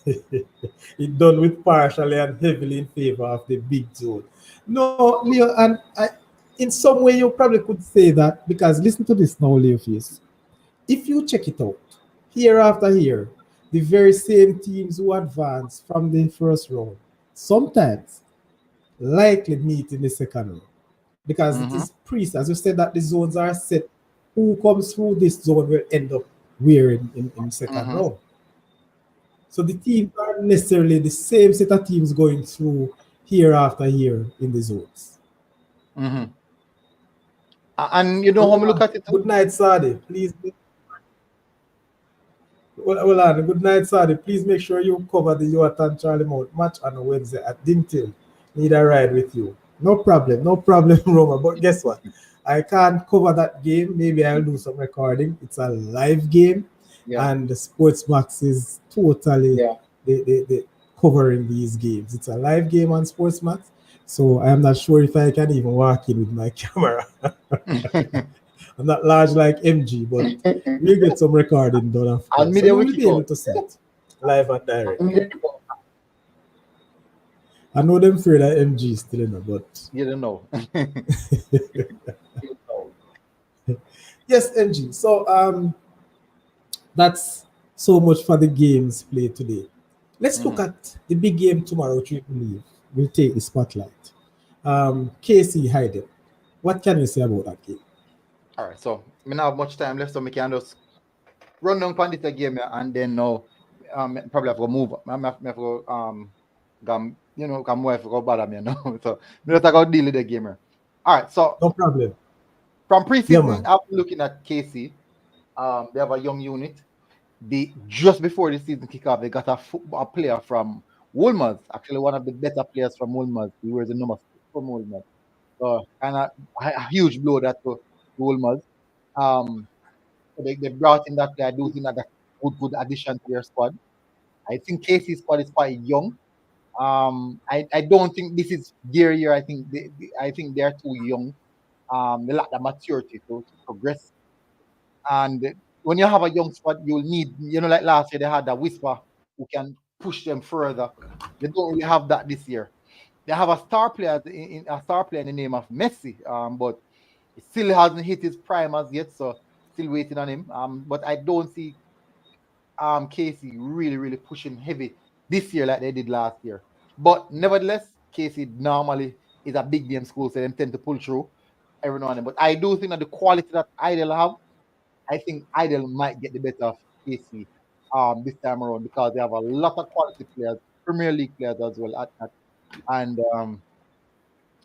It done with partially and heavily in favor of the big zone. No, Leo, and in some way you probably could say that because listen to this now, Leo Face. If you check it out, year after year, the very same teams who advance from the first round sometimes likely meet in the second round because it is as you said, that the zones are set. Who comes through this zone will end up where in second round. So the teams aren't necessarily the same set of teams going through year after year in the zones. And you know how we look at it too? Good night, Sadi. Please. Well, on. Good night, Sadi. Please make sure you cover the Yorton Charlie Mount match on Wednesday at Dintil. Need a ride with you. No problem, Roma. But guess what? I can't cover that game. Maybe I'll do some recording. It's a live game, and the Sportsmax is totally the covering these games. It's a live game on Sportsmax. So I am not sure if I can even walk in with my camera. I'm not large like MG, but we'll get some recording done, of And course. me So there you we will kick be able out. to see it live and direct. I know them afraid that MG is still in it, but You don't know. yes, MG. So that's so much for the games played today. Let's look Mhm. at the big game tomorrow, which we believe will take the spotlight. KC Hyde. What can you say about that game? All right, so we not have much time left, so we can just run down on this game here, and then now probably have to move. I have to come wife go bother me now. So we just go deal with the game here. All right, so No problem. from Yeah, preseason, man. I'm looking at KC. They have a young unit. They just before the season kick off, they got a player from Wolmer's, actually one of the better players from Wolmer's. He wears the number 6 from Wolmer's. So kind of a huge blow that to Wolmer's. Um, so they brought in that player. I do think that that's a good addition to their squad. I think Casey's squad is quite young. I don't think this is their year. I think they're too young. They lack the maturity to progress. And when you have a young squad, you'll need, like last year they had a whisper who can push them further. They don't really have that this year. They have a star player in the name of Messi, but he still hasn't hit his prime as yet, so still waiting on him. But I don't see Casey really pushing heavy this year like they did last year. But nevertheless, Casey normally is a big game school, so they tend to pull through every now and then. But I do think that the quality that Idle have, I think Idle might get the better of KC this time around because they have a lot of quality players, Premier League players as well and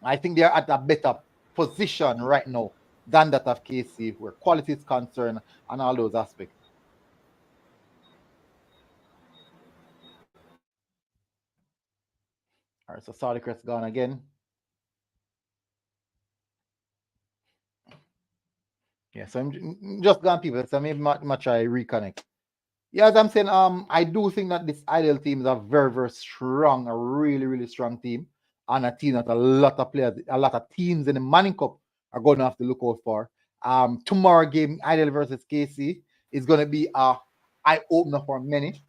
I think they're at a better position right now than that of KC, where quality is concerned and all those aspects. All right, so Saudi Crest gone again. Yeah, so I'm just gone, people. So maybe much I reconnect. Yeah, as I'm saying, I do think that this Ideal team is a very strong, a really strong team, and a team that a lot of players, a lot of teams in the Manning Cup are going to have to look out for. Tomorrow game, Ideal versus KC, is going to be a eye opener for many.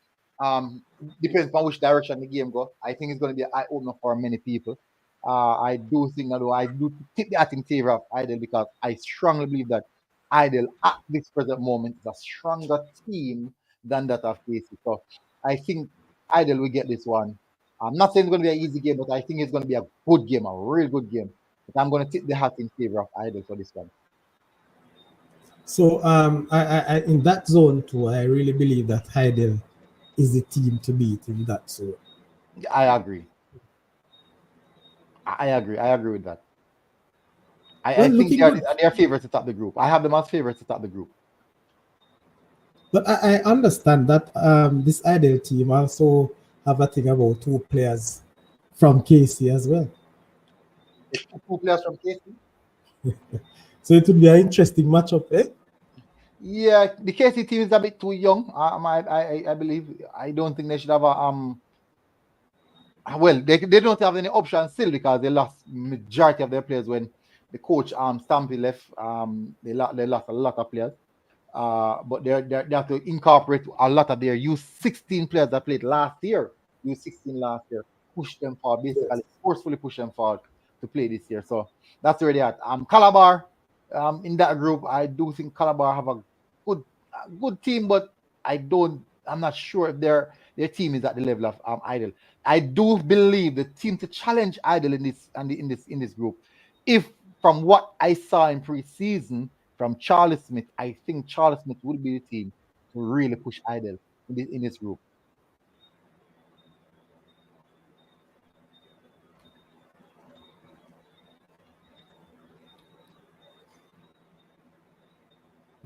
Depends on which direction the game go. I think it's going to be an eye opener for many people. I do think that I do tip the hat in favor of Ideal because I strongly believe that Ideal at this present moment is a stronger team than that of KC. So I think Idle will get this one. I'm not saying it's going to be an easy game, but I think it's going to be a good game, a real good game. But I'm going to tip the hat in favor of Idle for this one. So I in that zone too, I really believe that Heidel is the team to beat in that zone. I agree. I agree. I agree with that. I Well, think looking good. they are favorites to top the group. I have them as favorites to top the group. But I understand that this Ideal team also have a thing about two players from KC as well. It's two players from KC. So it would be an interesting matchup, eh? Yeah, the KC team is a bit too young. I believe. I don't think they should have a well, they don't have any options still because they lost majority of their players when the coach Stampy left. They lost a lot of players. But they have to incorporate a lot of their U16 players that played last year. U16 last year, push them forward, basically forcefully push them forward to play this year. So that's where they at. Calabar, in that group, I do think Calabar have good good team, but I'm not sure if their team is at the level of Idle. I do believe the team to challenge Idle in this group. If from what I saw in preseason from Charlie Smith, I think Charlie Smith will be the team to really push Idle in this group.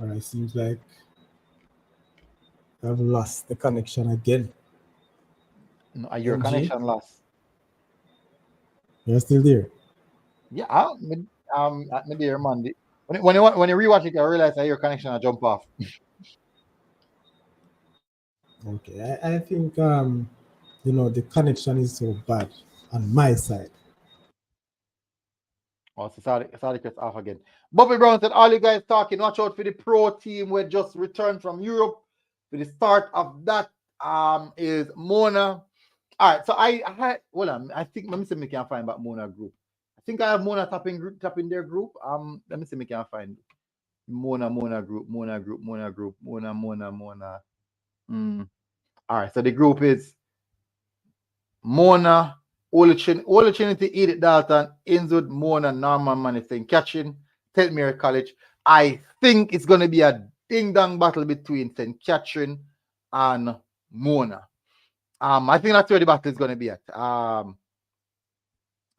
All right, seems like I've lost the connection again. Your MG, connection lost. you're still there. Yeah, at me dear man. When you rewatch it, I realize that your connection will jump off. Okay, I think the connection is so bad on my side. Oh, so Saudi Crest off again. Bobby Brown said, all you guys talking, watch out for the pro team who just returned from Europe. For the start of that is Mona. All right, so I think let me see if I can find about Mona group. I think I have Mona tapping their group. Let me see if I can find Mona group. All right, so the group is Mona, Ola Trinity, Edith Dalton, Inzud, Mona, Norman Manning, Catching, St. Mary College. I think it's going to be a ding-dong battle between St. Catherine and Mona. I think that's where the battle is going to be at. I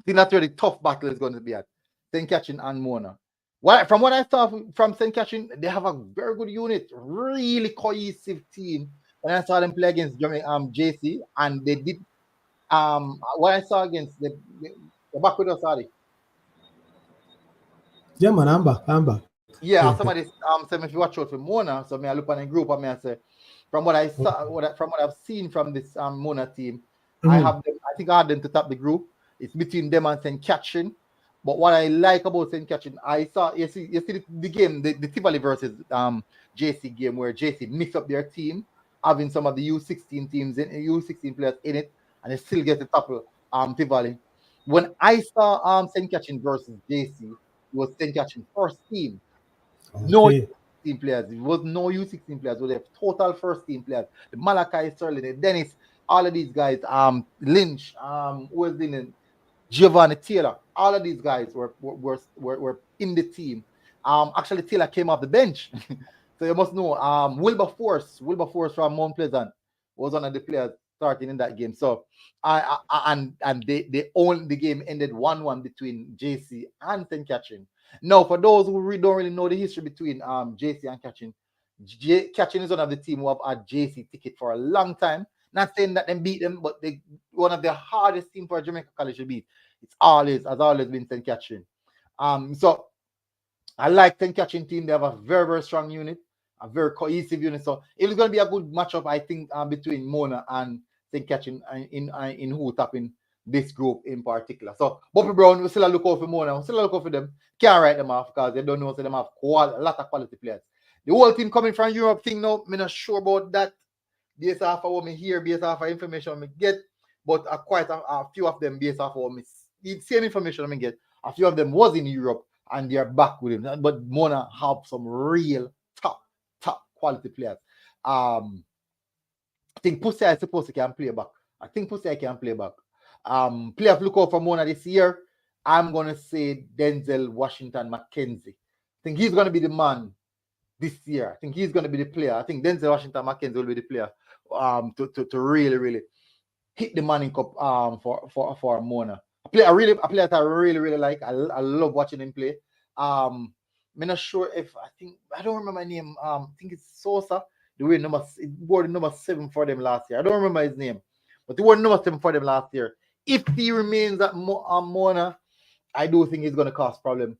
think that's where the tough battle is going to be at. St. Catherine and Mona. From what I saw from St. Catherine, they have a very good unit, really cohesive team. When I saw them play against JC, and they did what I saw against the back with us, sorry. Yeah, man, I'm back. Yeah, somebody said if you watch out for Mona, so I look on a group and I say, from what I saw, from what I've seen from this Mona team, I think I had them to top the group. It's between them and St. Catherine. But what I like about St. Catherine, I saw you see the game, the Tivoli versus JC game where JC mixed up their team, having some of the U16 teams in U16 players in it, and they still get the topple Tivoli. When I saw St. Catherine versus JC, it was St. Catherine first team. Okay. No U16 players. It was no U16 players. It was their total first team players. The Malachi Sterling, the Dennis, all of these guys, Lynch, who was in Giovanni Taylor, all of these guys were in the team. Actually, Taylor came off the bench. So you must know Wilbur Force from Mount Pleasant was one of the players starting in that game. So and they owned the game, ended 1-1 between JC and St. Catherine. Now, for those who don't really know the history between JC and Catherine, Catherine is one of the team who have had JC ticket for a long time. Not saying that they beat them, but they one of the hardest team for Jamaica College to beat. Has always been St. Catherine. So I like St. Catherine team. They have a very, very strong unit, a very cohesive unit. So it's going to be a good matchup, I think, between Mona and St. Catherine in who tapping this group in particular. So Bobby Brown, we still look out for Mona. We still look out for them. Can't write them off because they don't know, so they have a lot of quality players. The whole team coming from Europe thing now, I'm not sure about that. Based off of what me hear, based off of information I get, but quite a few of them, based off of what me the same information I get, a few of them was in Europe and they're back with him. But Mona have some real top quality players. I think Pussy is supposed to can play back. Players look out for Mona this year. I'm gonna say Denzel Washington McKenzie. I think he's gonna be the man this year. I think he's gonna be the player. I think Denzel Washington McKenzie will be the player to really hit the Manning Cup for Mona. A player that I really like. I love watching him play. I'm not sure if I don't remember my name. I think it's Sosa. He wore number 7 for them last year. I don't remember his name, but he wore number 7 for them last year. If he remains at Mona, I do think he's going to cause problem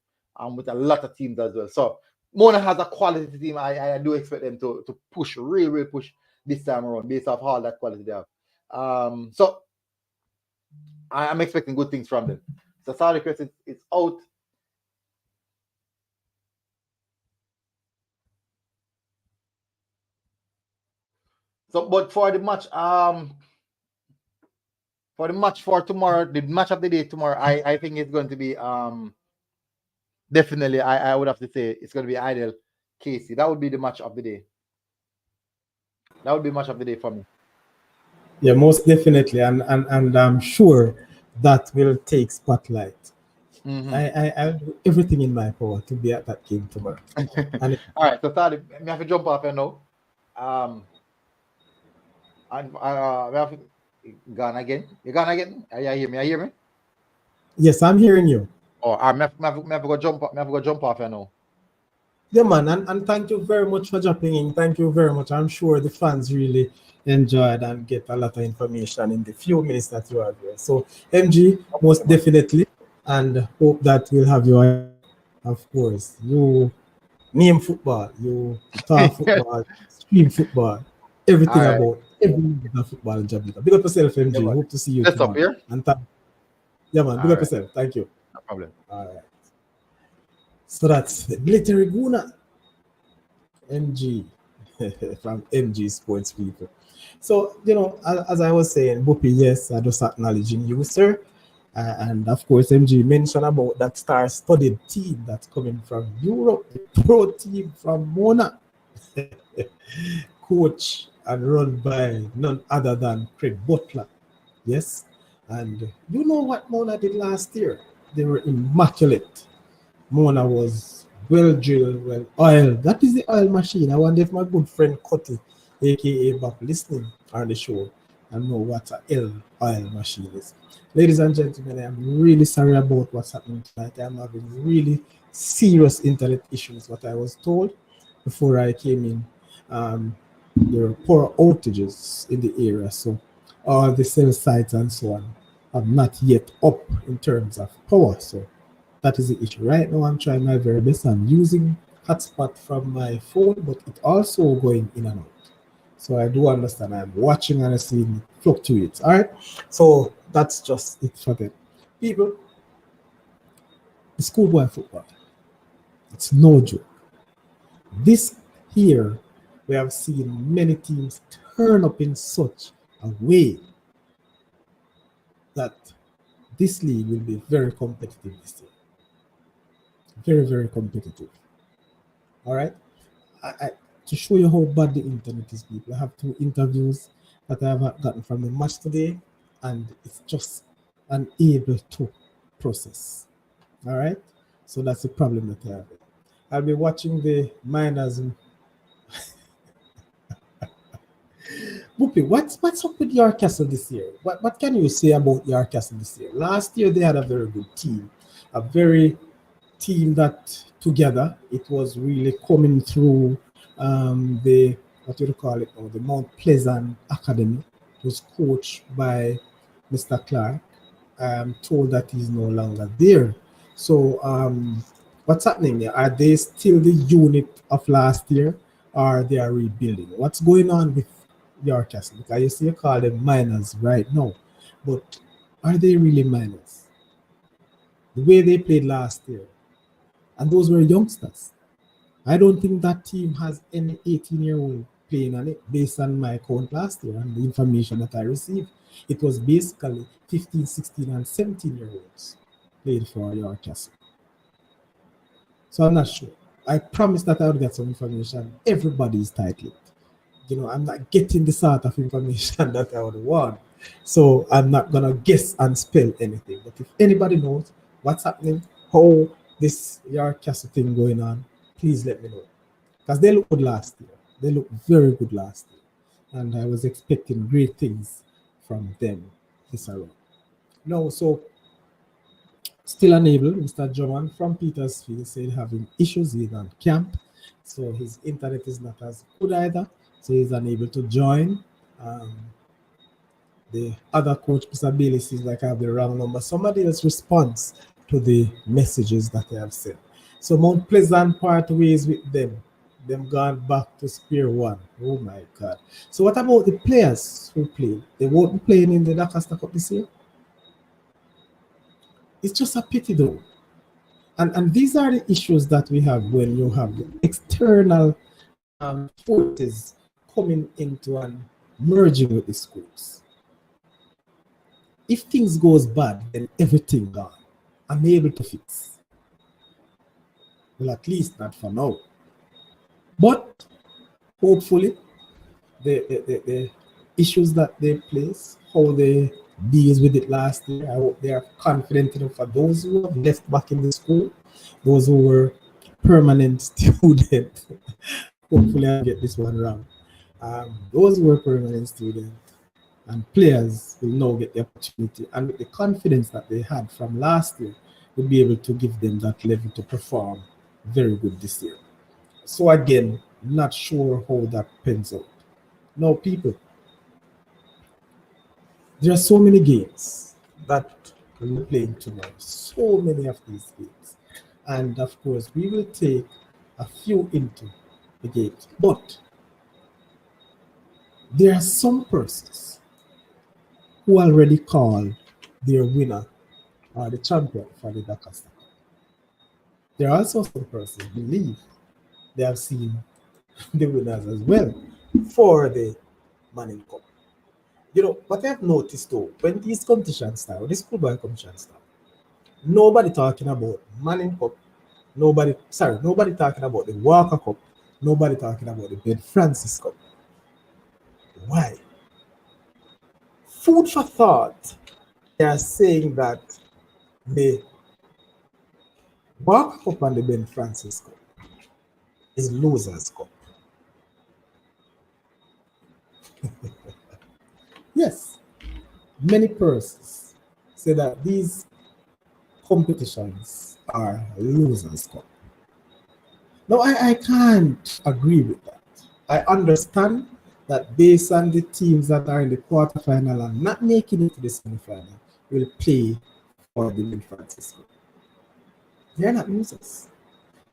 with a lot of teams as well. So Mona has a quality team. I do expect them to push, really push this time around based off all that quality they have. So I'm expecting good things from them. So Saudi Crest is out. So, but for the match, for tomorrow, the match of the day tomorrow, I think it's going to be definitely. I would have to say it's going to be Idle Casey. That would be the match of the day. That would be match of the day for me. Yeah, most definitely, and I'm sure that will take spotlight. I'll do everything in my power to be at that game tomorrow. All right, so Sadi, I have to jump off here now. And we have gone again. You gone again? Are you hear me? Yes, I'm hearing you. Oh, I have to go jump off here now. Yeah, man, and thank you very much for jumping in. Thank you very much. I'm sure the fans really enjoyed and get a lot of information in the few minutes that you are here. So, MG, most definitely, and hope that we'll have you, of course. You name football, you talk football, stream football, everything about football in Jamaica. Big up yourself, MG. Yeah, hope to see you tomorrow. Up here. And yeah, man, big up yourself. Thank you. No problem. All right. So that's the military guna, MG, from MG Sports people. So, as I was saying, Buppy, yes, I just acknowledging you, sir. And of course, MG mentioned about that star-studded team that's coming from Europe, the pro team from Mona, coach and run by none other than Craig Butler. Yes. And you know what Mona did last year? They were immaculate. Mona was well drilled, well oiled. That is the oil machine. I wonder if my good friend Cotty, aka Bob, listening on the show and know what a oil machine is. Ladies and gentlemen, I'm really sorry about what's happening tonight. I'm having really serious internet issues, what I was told before I came in. There are poor outages in the area, so all the cell sites and so on are not yet up in terms of power. So that is the issue. Right now, I'm trying my very best. I'm using hotspot from my phone, but it's also going in and out. So I do understand. I'm watching and I see it fluctuates. All right. So that's just it for them. People, the schoolboy football, it's no joke. This here, we have seen many teams turn up in such a way that this league will be very competitive this year. Very, very competitive. All right. To show you how bad the internet is, people, I have 2 interviews that I have gotten from the match today, and it's just unable to process. All right. So that's the problem that I have. I'll be watching the Miners. Whoopi, what's up with York Castle this year? What can you say about York Castle this year? Last year they had a very good team, a very team that together it was really coming through the what do you call it now, the Mount Pleasant Academy. It was coached by Mr. Clark. I'm told that he's no longer there. So what's happening there? Are they still the unit of last year, or they are rebuilding? What's going on with York Castle? Because you see you call them minors right now, but are they really minors? The way they played last year, and those were youngsters. I don't think that team has any 18-year-old playing on it based on my count last year and the information that I received. It was basically 15, 16, and 17-year-olds played for York Castle. So I'm not sure. I promised that I would get some information. Everybody is tight-lipped. I'm not getting the sort of information that I would want. So I'm not going to guess and spell anything. But if anybody knows what's happening, how this York Castle thing going on, please let me know. Because they looked good last year. They looked very good last year. And I was expecting great things from them this around. No, so still unable. Mr. Drummond from Petersfield said having issues. He's on camp. So his internet is not as good either. So he's unable to join. The other coach, Mr. Bailey, says like I have the wrong number. Somebody else responds to the messages that they have sent. So Mount Pleasant part ways with them. Them gone back to square one. Oh my God. So what about the players who play? They won't be playing in the Doncaster Cup this year? It's just a pity though. And these are the issues that we have when you have the external forces coming into and merging with the schools. If things goes bad, then everything gone. I'm able to fix. Well, at least not for now. But hopefully, the issues that they place, how they deals with it last year, I hope they are confident enough for those who have left back in the school, those who were permanent students. Hopefully, I get this one wrong. Those who were permanent students and players will now get the opportunity, and with the confidence that they had from last year, will be able to give them that level to perform very good this year. So again, not sure how that pans out. Now, people, there are so many games that we're playing tomorrow. So many of these games. And of course, we will take a few into the games. But there are some persons who already called their winner or the champion for the Doncaster Cup. There are also some persons believe they have seen the winners as well for the Manning Cup. What I've noticed though, when these competitions start, this football competition start, nobody talking about Manning Cup, nobody talking about the Walker Cup, nobody talking about the Ben Francis Cup. Why? Food for thought. They are saying that the Walker Cup and the Ben Francis Cup is losers' cup. Yes, many persons say that these competitions are losers' cup. No, I can't agree with that. I understand that based on the teams that are in the quarterfinal and not making it to the semifinal will play for the Ben Francisco. They're not losers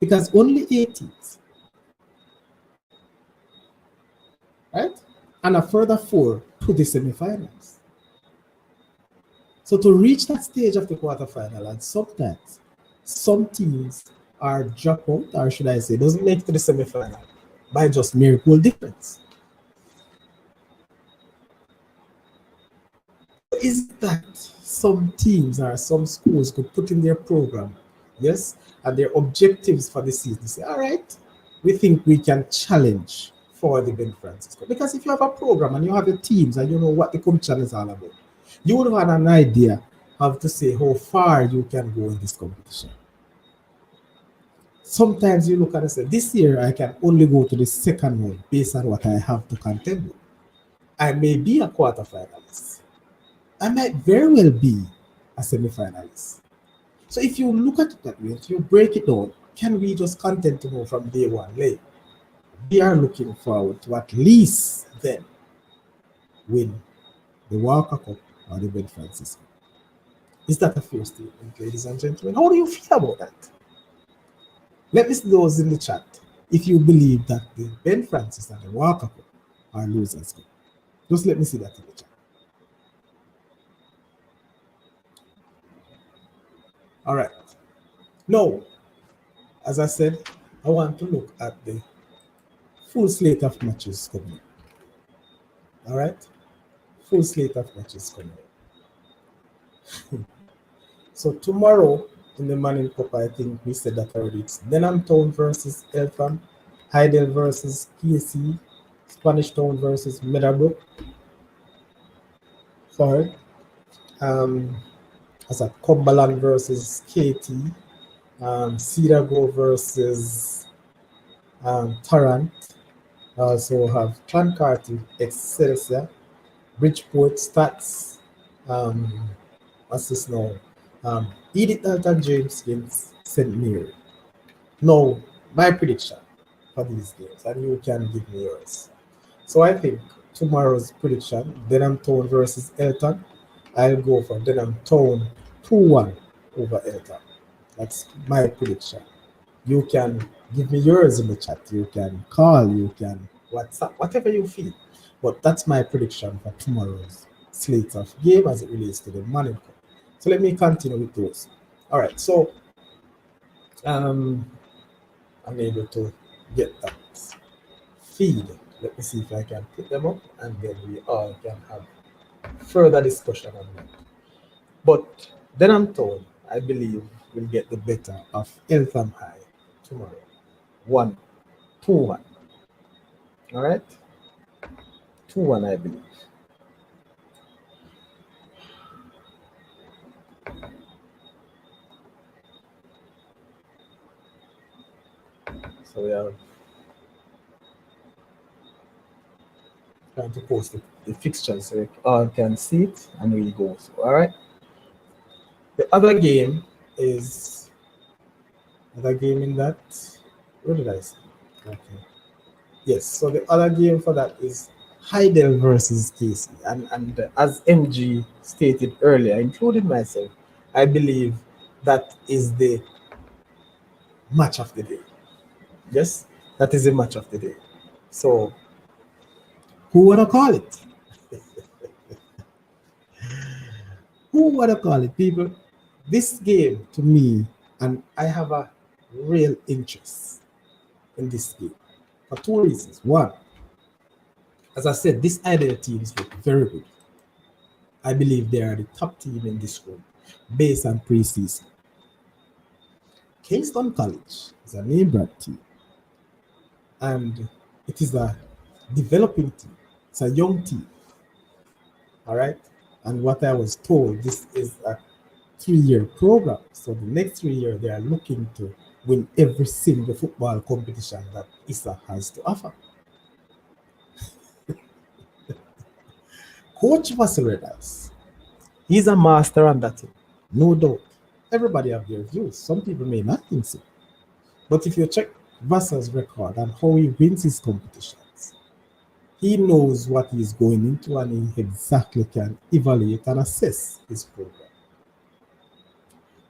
because only 8 teams, right? And a further 4 to the semifinals. So to reach that stage of the quarterfinal, and sometimes some teams are drop out, or should I say, doesn't make it to the semifinal by just miracle difference. Is that some teams or some schools could put in their program, yes, and their objectives for the season? Say, all right, we think we can challenge for the Ben Francisco. Because if you have a program and you have the teams and you know what the competition is all about, you would have an idea of to say how far you can go in this competition. Sometimes you look at and say, this year I can only go to the second one based on what I have to contend with. I may be a quarterfinalist. I might very well be a semi-finalist. So if you look at it that way, if you break it down, can we just content to know from day one, like, we are looking forward to at least then win the Walker Cup or the Ben Francisco. Is that a fair statement, ladies and gentlemen? How do you feel about that? Let me see those in the chat if you believe that the Ben Francis and the Walker Cup are losers. Just let me see that in the chat. All right. Now, as I said, I want to look at the full slate of matches coming. All right? Full slate of matches coming. So tomorrow in the Manning Cup, I think we said that already. It's Denham Town versus Eltham, Hydel versus KC, Spanish Town versus Meadowbrook. Sorry. As a Cumberland versus KT, Cedar Grove versus Tarrant. I also have Clancarty, Excelsior, Bridgeport, Stats, what's this now? Edith Elton James against St. Mary. Now, my prediction for these games, and you can give me yours. So I think tomorrow's prediction, Denham Town versus Elton, I'll go for Denham Town 2-1 over Elton. That's my prediction. You can give me yours in the chat. You can call, you can WhatsApp, whatever you feel. But that's my prediction for tomorrow's slate of game as it relates to the Manning Cup. So let me continue with those. All right, so I'm able to get that feed. Let me see if I can put them up, and then we all can have further discussion on that. But then I'm told, I believe, will get the better of Eltham High tomorrow. 1-2-1. All right? 2-1, I believe. So we are trying to post the fixtures so we all can see it and we'll go. So, all right? The other game is in that. What did I say? Okay. Yes, so the other game for that is Heidel versus Casey. And as MG stated earlier, including myself, I believe that is the match of the day. Yes, that is the match of the day. So, who wanna call it? Who wanna call it, people? This game to me, and I have a real interest in this game for two reasons. One, as I said, this Idea teams look very good. I believe they are the top team in this group based on preseason. Kingston College is a name brand team, and it is a developing team. It's a young team, all right? And what I was told, this is a 3-year program. So the next 3 years, they are looking to win every single football competition that ISSA has to offer. Coach Vasiledas, he's a master on that thing, no doubt. Everybody have their views. Some people may not think so. But if you check Vasa's record and how he wins his competitions, he knows what he's going into and he exactly can evaluate and assess his program.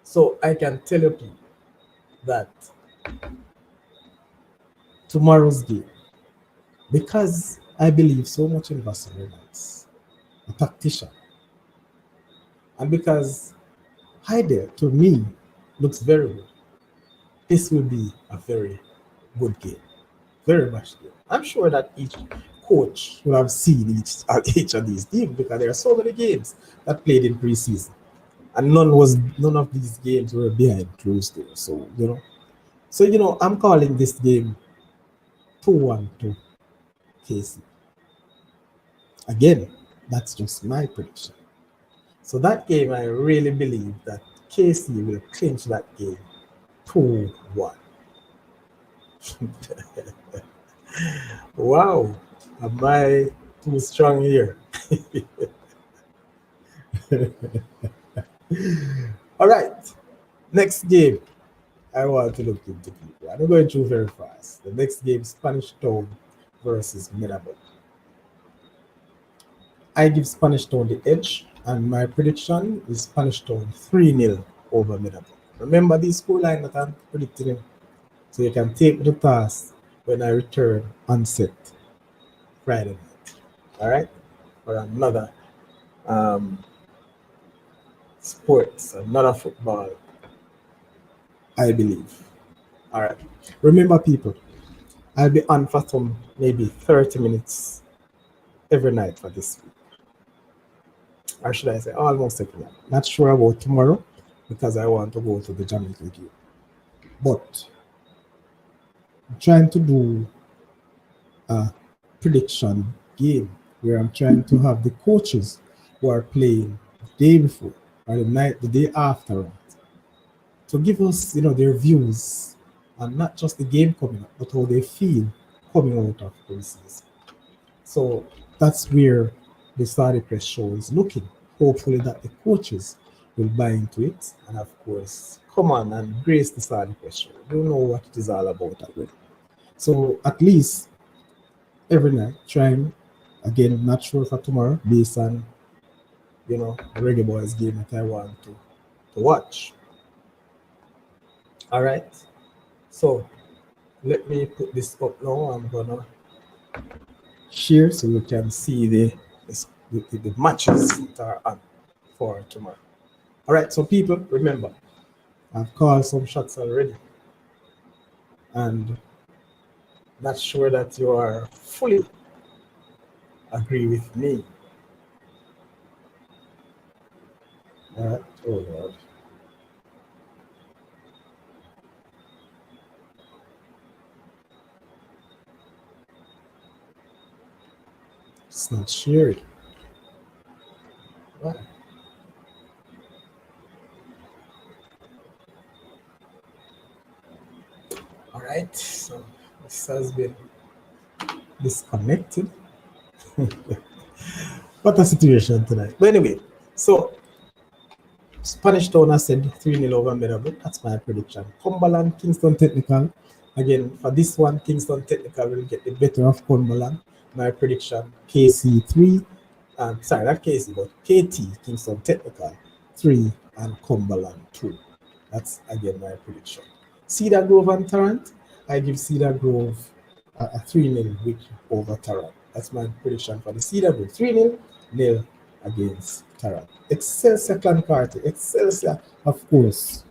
So I can tell you people that tomorrow's game, because I believe so much in Vasa Reynolds, a tactician, and because Heide, to me, looks very good, this will be a very good game. Very much game. I'm sure that each coach will have seen each of these teams because there are so many games that played in preseason. And none of these games were behind closed doors. So I'm calling this game 2-1 to KC. Again, that's just my prediction. So that game, I really believe that KC will clinch that game 2-1. Wow, am I too strong here? All right, next game I want to look into people. I'm going through very fast. The next game, Spanish Town versus Mirabel. I give Spanish Town the edge, and my prediction is Spanish Town 3-0 over Mirabel. Remember this scoreline that I'm predicting, so you can take the task when I return on set Friday night. All right, for another sports, another football, I believe. All right. Remember, people, I'll be on for some maybe 30 minutes every night for this week. Or should I say almost every night? Not sure about tomorrow because I want to go to the Jamaica game. But I'm trying to do a prediction game where I'm trying to have the coaches who are playing the day before or the day after to give us, their views and not just the game coming up, but how they feel coming out of preseason. So that's where the Saudi Press show is looking. Hopefully that the coaches will buy into it and of course come on and grace the Saudi Press show. You know what it is all about already. So at least every night, trying again, not sure for tomorrow, based on the Reggae Boys game that I want to watch. All right, so let me put this up now. I'm gonna share so you can see the matches that are on for tomorrow. All right, so people, remember, I've called some shots already, and not sure that you are fully agree with me. All right, oh Lord. It's not shared. Right. All right, so this has been disconnected. What a situation tonight. But anyway, so Spanish Town, I said 3-0 over Mirabel. That's my prediction. Cumberland, Kingston Technical. Again, for this one, Kingston Technical will get the better of Cumberland. My prediction, KC 3. Sorry, not KC, but KT, Kingston Technical 3 and Cumberland 2. That's again my prediction. Cedar Grove and Tarrant, I give Cedar Grove a 3-0 victory over Tarrant. That's my prediction for the Cedar Grove. 3-0 nil against Tarrant. Excelsior Clancarty. Excelsior, of course.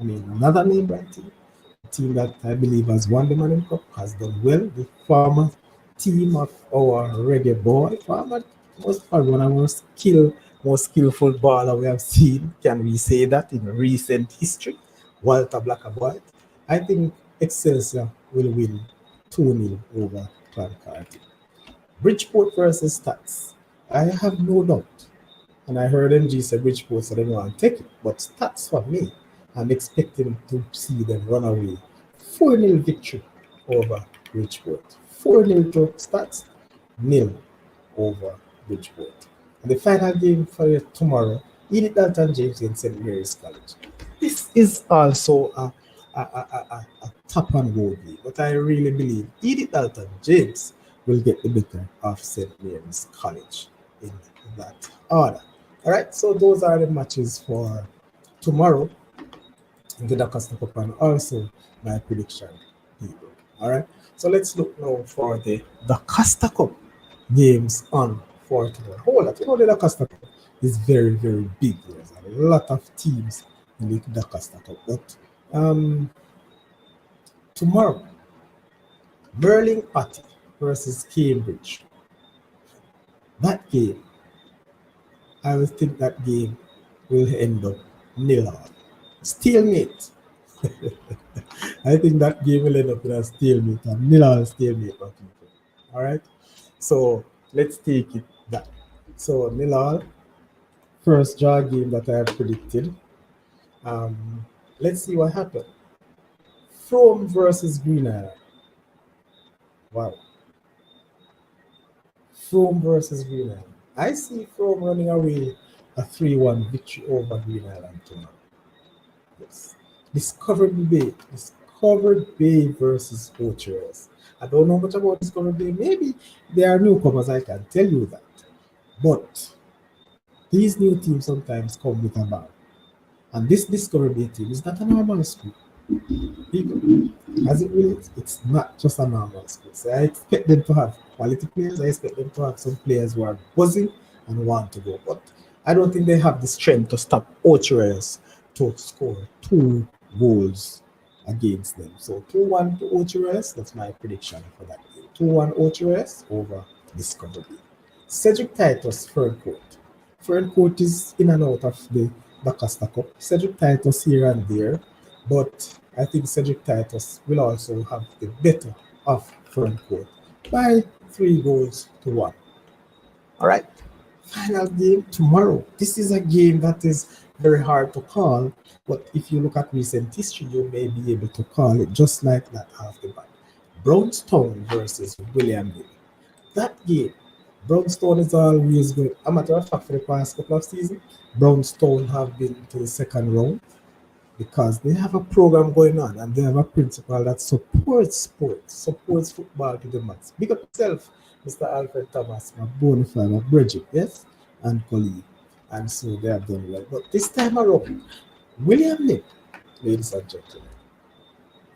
I mean, another name right here. team that I believe has won the Manning Cup, has done well. The former team of our reggae boy, former most probably one of our most skillful baller we have seen. Can we say that in recent history? Walter Blackerboy. I think Excelsior will win 2-0 over Clancarty. Bridgeport versus Stats. I have no doubt. And I heard MG say Bridgeport, so they don't want to take it. But Stats for me, I'm expecting to see them run away. 4-0 victory over Bridgeport. 4-0 to Stats, nil over Bridgeport. And the final game for tomorrow, Edith Dalton James against St. Mary's College. This is also a top and go game, but I really believe Edith Dalton James will get the better of St. Mary's College in that order. All right, so those are the matches for tomorrow in the Costa Cup and also my prediction, people. All right, so let's look now for the Costa Cup games on for tomorrow. Hold on, the Costa Cup is very, very big. There's a lot of teams in the Costa Cup, but tomorrow, Merlin Patty versus Cambridge. That game, I would think that game will end up nil all. Stalemate. I think that game will end up in a stalemate, a nil all stalemate. All right. So let's take it that. So nil all. First draw game that I have predicted. Let's see what happened. Frome versus Green Island. Wow. Frome versus Green Island. I see Frome running away a 3-1 victory over Green Island tomorrow. Yes. Discovered Bay versus Ocheres. I don't know much about Discovered Bay. Maybe they are newcomers, I can tell you that. But these new teams sometimes come with a bang. And this Discovery Bay team is not a normal school. People, as it really is, it's not just a normal school. So I expect them to have quality players. I expect them to have some players who are buzzing and want to go. But I don't think they have the strength to stop Ocheres to score 2 goals against them. So 2-1 to Ocheres, that's my prediction for that game. 2-1 Ocheres over Discovery. Cedric Titus, Ferncourt. Ferncourt is in and out of the Costa Cup. Cedric Titus here and there, but I think Cedric Titus will also have the better of Ferncourt by 3-1. All right, final game tomorrow. This is a game that is very hard to call, but if you look at recent history, you may be able to call it just like that half the bat. Brownstone versus William Hill. That game, Brownstone is always good. A matter of fact, for the past couple of seasons, Brownstone have been to the second round because they have a program going on and they have a principal that supports sports, supports football to the max. Big up yourself, Mr. Alfred Thomas, my bona fide, my Bridget, yes, and colleague. And so they have done well. But this time around, William Nick, ladies and gentlemen,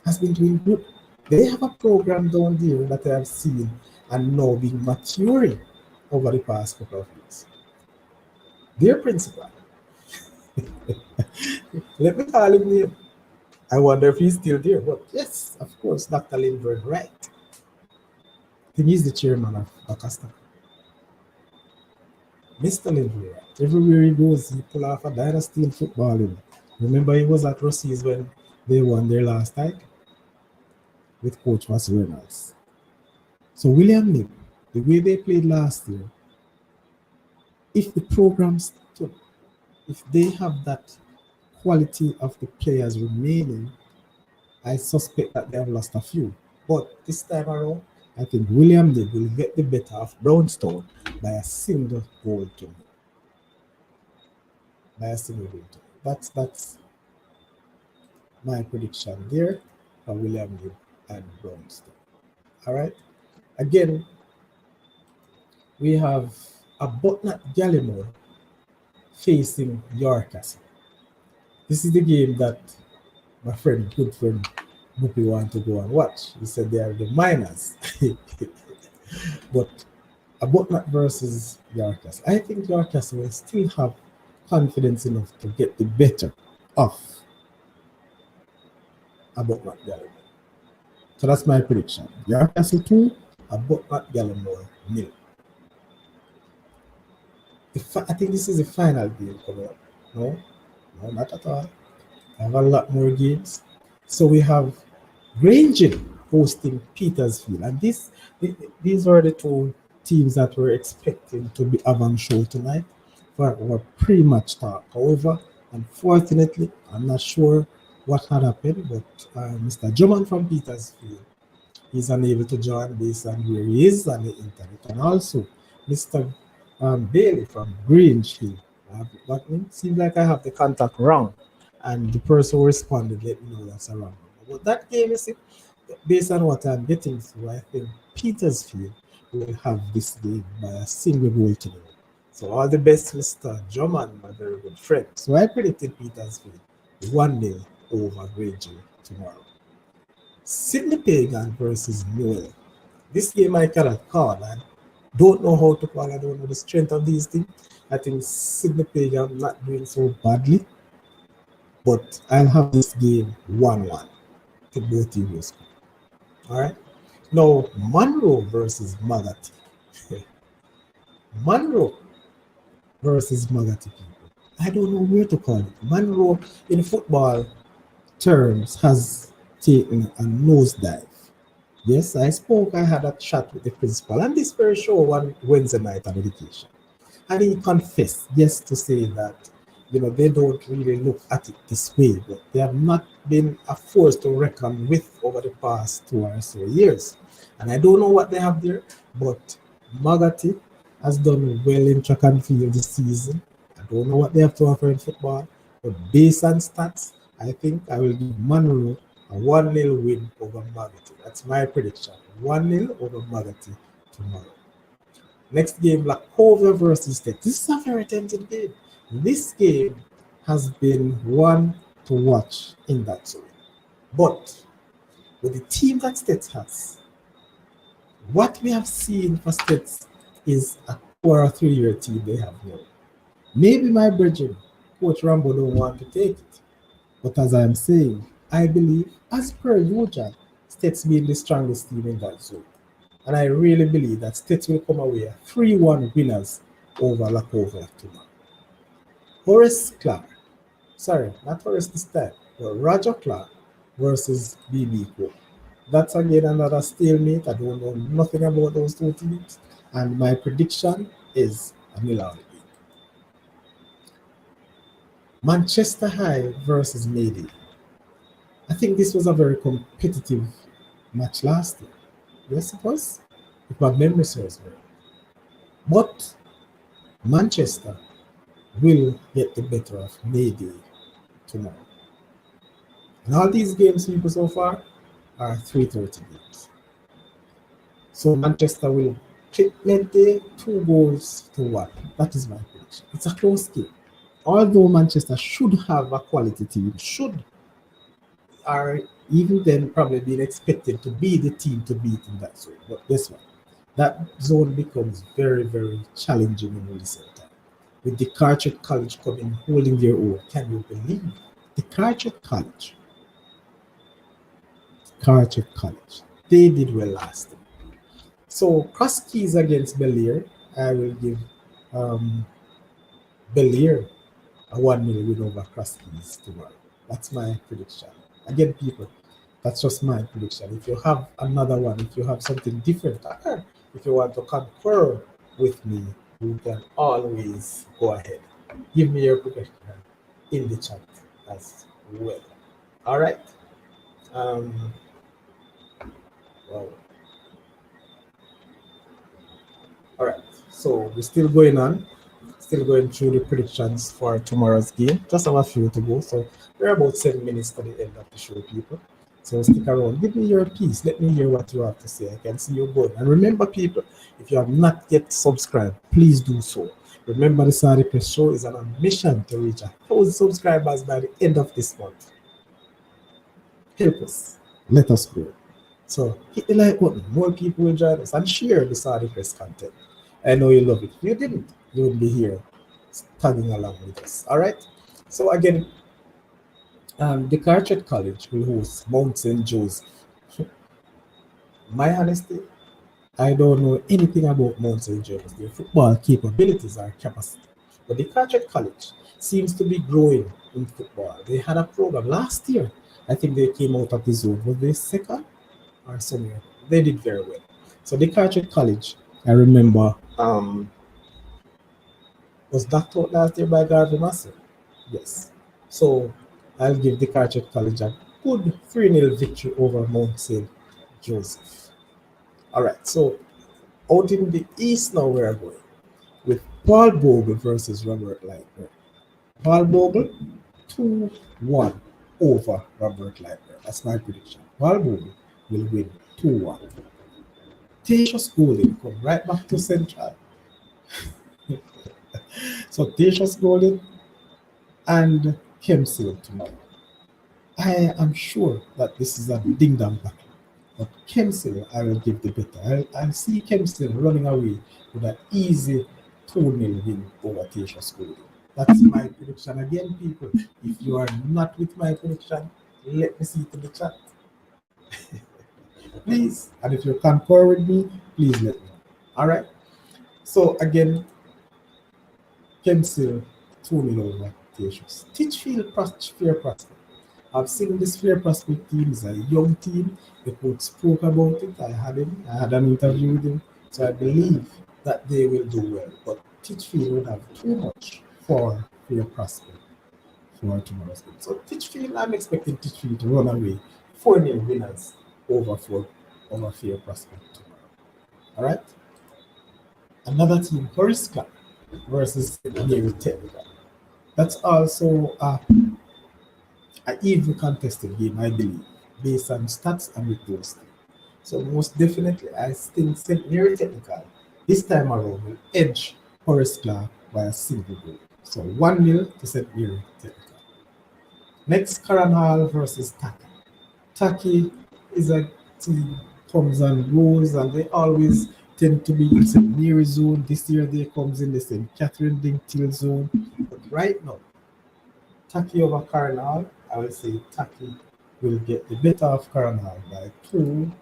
has been doing good. They have a program down there that I have seen and now being maturing over the past couple of years. Their principal, let me call him name. I wonder if he's still there. But yes, of course, Dr. Lindbergh, right? I think he's the chairman of Acosta. Mr. Lindbergh, everywhere he goes, he pull off a dynasty in football. Remember, he was at Rossi's when they won their last title with Coach Ross Reynolds. So William Nick, the way they played last year, if the program stood, if they have that quality of the players remaining, I suspect that they have lost a few. But this time around, I think William Nick will get the better of Brownstone by a single goal to him. That's my prediction there for William Nick and Brownstone. All right. Again, we have a Butnut Gallimore facing Yorkcastle. This is the game that my good friend Bupi want to go and watch. He said they are the minors. But a Butnut versus Yorkcastle. I think Yorkcastle will still have confidence enough to get the better of about Matt Gallimore. So that's my prediction. Newcastle 2, about Matt Gallimore nil. I think this is the final game coming up. No, no, not at all. I have a lot more games. So we have Ranging hosting Petersfield, and these are the two teams that we're expecting to be avant show tonight for our pre-match talk. However, unfortunately, I'm not sure what had happened, but Mr. Juman from Petersfield is unable to join based on where he is on the internet, and also Mr. Bailey from Grange Hill. But it seems like I have the contact wrong, and the person who responded let me know that's a wrong number. But that game is based on what I'm getting through. I think Petersfield will have this game by a single goal to nil. So all the best, Mr. Drummond, my very good friend. So I predicted Petersfield 1-0 over Ranging tomorrow. Sydney Pagan versus Newell. This game I cannot call. I don't know how to call. I don't know the strength of these things. I think Sydney Pagan not doing so badly, but I'll have this game 1-1 to both teams. All right. Now Monroe versus Magati. Monroe versus Magati people. I don't know where to call it. Monroe in football terms has taken a nosedive. Yes, I had a chat with the principal and this very show one Wednesday night on education. And he confessed, yes, to say that, they don't really look at it this way, but they have not been a force to reckon with over the past 2 or so years. And I don't know what they have there, but Magati has done well in track and field this season. I don't know what they have to offer in football, but based on stats, I think I will give Monroe a 1-0 win over Magati. That's my prediction. 1-0 over Magati tomorrow. Next game, Lacova versus State. This is a very tempting game. This game has been one to watch in that zone. But with the team that State has, what we have seen for State is a 2 or 3 year team they have now. Maybe my brethren, Coach Rambo, don't want to take it. But as I am saying, I believe, as per usual, State's being the strongest team in that zone. And I really believe that States will come away 3-1 winners over Lacova tomorrow. Horace Clark, sorry, not Horace this time, but Roger Clark versus BB Cole. That's again another stalemate. I don't know nothing about those two teams. And my prediction is a nil-out game. Manchester High versus Mayday. I think this was a very competitive match last year. Yes, it was. If my memory serves me. But Manchester will get the better of Mayday tomorrow. And all these games, people, so far are 3:30 games. So Manchester will treat Mayday 2-1. That is my prediction. It's a close game. Although Manchester should have a quality team, are even then probably being expected to be the team to beat in that zone. But guess what? That zone becomes very, very challenging in recent time. With the Carteret College coming holding their own, can you believe the Carteret College? They did well last time. So Cross Keys against Bel-Air, I will give Bel-Air a 1-0 win over Cross Keys tomorrow. That's my prediction. Again, people, that's just my prediction. If you have another one, if you have something different, if you want to concur with me, you can always go ahead. Give me your prediction in the chat as well. All right. Wow. All right. So we're still going on. Still going through the predictions for tomorrow's game. Just have a few to go. So we're about 7 minutes to the end of the show, people. So stick around. Give me your piece. Let me hear what you have to say. I can see you going. And remember, people, if you have not yet subscribed, please do so. Remember, the Saudi Press Show is on a mission to reach 1,000 subscribers by the end of this month. Help us. Let us grow. So hit the like button. More people will join us and share the Saudi Press content. I know you love it. If you didn't, you wouldn't be here tagging along with us. All right. So again, The Carteret College will host Mount St. Joseph. My honesty, I don't know anything about Mount St. Joseph, their football capabilities or capacity. But the Carteret College seems to be growing in football. They had a program last year. I think they came out of the zone. Was they second or somewhere? They did very well. So the Carteret College, I remember, was knocked out last year by Garvey Massey. Yes. So I'll give the Carteret College a good 3-0 victory over Mount St. Joseph. All right. So out in the east now we are going with Paul Bogle versus Robert Lightner. Paul Bogle 2-1 over Robert Lightner. That's my prediction. Paul Bogle will win 2-1. Tatius Golden come right back to Central. So Tatius Golden and Kemsil tomorrow. I am sure that this is a ding dong battle. But Kemsil, I will give the better. I see Kemsil running away with an easy 2-0 win over Tatius Golden. That's my prediction. Again, people, if you are not with my prediction, let me see it in the chat. Please. And if you concur with me, please let me know. All right. So again, Kemsil 2-0 over Tatius. Teachfield Fair Prospect. I've seen this Fair Prospect team is a young team. The coach spoke about it. I had an interview with him. So I believe that they will do well. But Teachfield would have too much for Fair Prospect for tomorrow's game. So Teachfield, I'm expecting Teachfield to run away 4-0 winners over Fair Prospect tomorrow. All right. Another team, Horace Clark versus Navy Technical. That's also an even contested game, I believe, based on stats and with those things. So most definitely, I think St. Mary Technical this time around will edge Horace Clark by a single goal. So 1-0 to St. Mary Technical. Next, Curran Hall versus Taki. Taki is a team comes and goes, and they always tend to be in St. Mary zone. This year they comes in the St. Catherine Dingtill zone. But right now, Taki over Carnal, I will say Taki will get the better of Carnal by 2-1.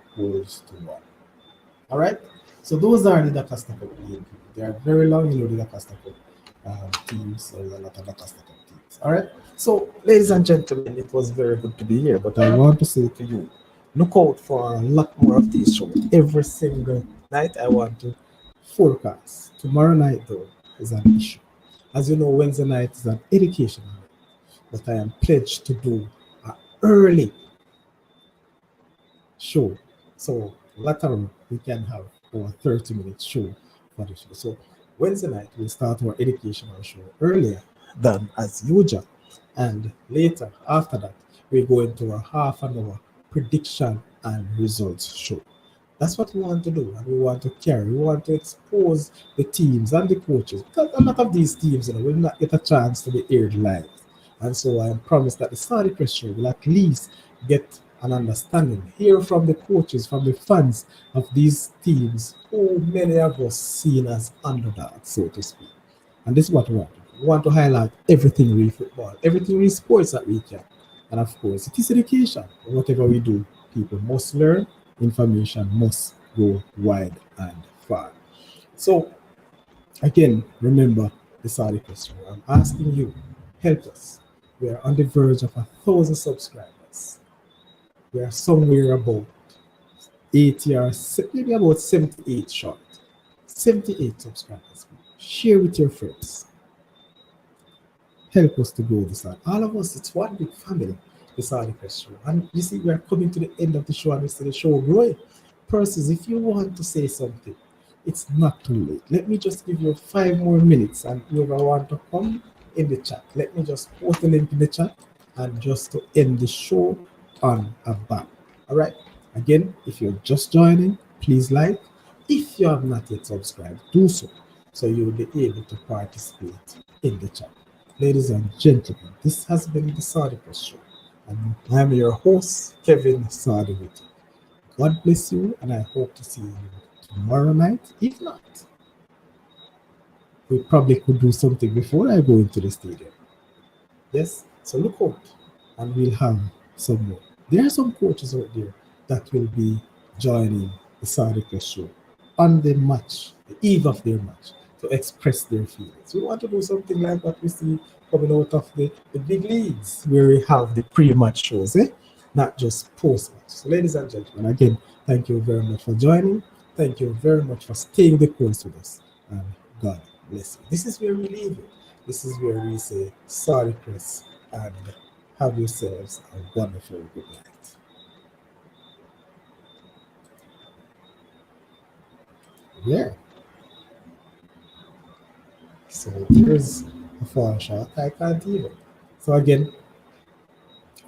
All right. So those are the Dacosta Cup games. They are very long, the Dacosta Cup teams. So there's a lot of Dacosta Cup teams. All right. So, ladies and gentlemen, it was very good to be here. But I want to say to you, look out for a lot more of these shows every single night. I want to forecast. Tomorrow night, though, is an issue. As you know, Wednesday night is an educational night, but I am pledged to do an early show. So later on, we can have our 30-minute show for the show. So Wednesday night, we'll start our educational show earlier than as usual. And later, after that, we go into a half an hour prediction and results show. That's what we want to do, and we want to carry. We want to expose the teams and the coaches because a lot of these teams, will not get a chance to be aired live. And so I promise that the Saudi Press Show will at least get an understanding, hear from the coaches, from the fans of these teams, who many of us seen as underdogs, so to speak. And this is what we want. We want to highlight everything real football, everything real sports that we can. And of course, it is education. Whatever we do, people must learn, information must go wide and far. So, again, remember the Saudi question. I'm asking you, help us. We are on the verge of 1,000 subscribers. We are somewhere about 80 or maybe about 78 short. 78 subscribers. Share with your friends. Help us to grow this out. All of us, it's one big family, the Saudi Press Show. And you see, we are coming to the end of the show and we see the show growing. Persons, if you want to say something, it's not too late. Let me just give you 5 more minutes, and whoever want to come in the chat, let me just post the link in the chat and just to end the show on a bang. All right. Again, if you're just joining, please like. If you have not yet subscribed, do so you will be able to participate in the chat. Ladies and gentlemen, this has been the Saudi Press Show, and I'm your host, Kevin Saudi. God bless you, and I hope to see you tomorrow night. If not, we probably could do something before I go into the stadium. Yes, so look out and we'll have some more. There are some coaches out there that will be joining the Saudi Crest show on the match, the eve of their match, to express their feelings. We want to do something like what we see coming out of the big leagues, where we have the pre-match shows, not just post-match. So, ladies and gentlemen, again, thank you very much for joining. Thank you very much for staying the course with us. And God bless you. This is where we leave you. This is where we say sorry, Chris, and have yourselves a wonderful good night. Yeah. So here's a fall shot. I can't even. So again,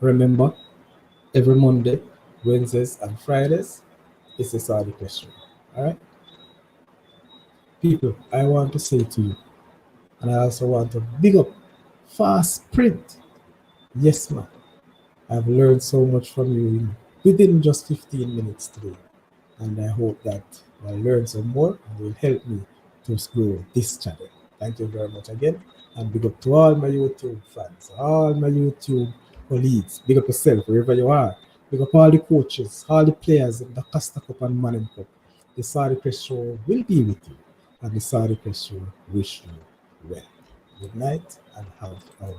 remember, every Monday, Wednesdays, and Fridays, it's a Saudi question. All right, people. I want to say to you, and I also want to big up Fast Print. Yes, man. I've learned so much from you within just 15 minutes today. And I hope that you'll learn some more and will help me to grow this channel. Thank you very much again. And big up to all my YouTube fans, all my YouTube colleagues. Big up yourself wherever you are. Big up all the coaches, all the players in the Costa Cup and Manning Cup. The Saudi Press Show will be with you. And the Saudi Press Show wish you well. Good night and have a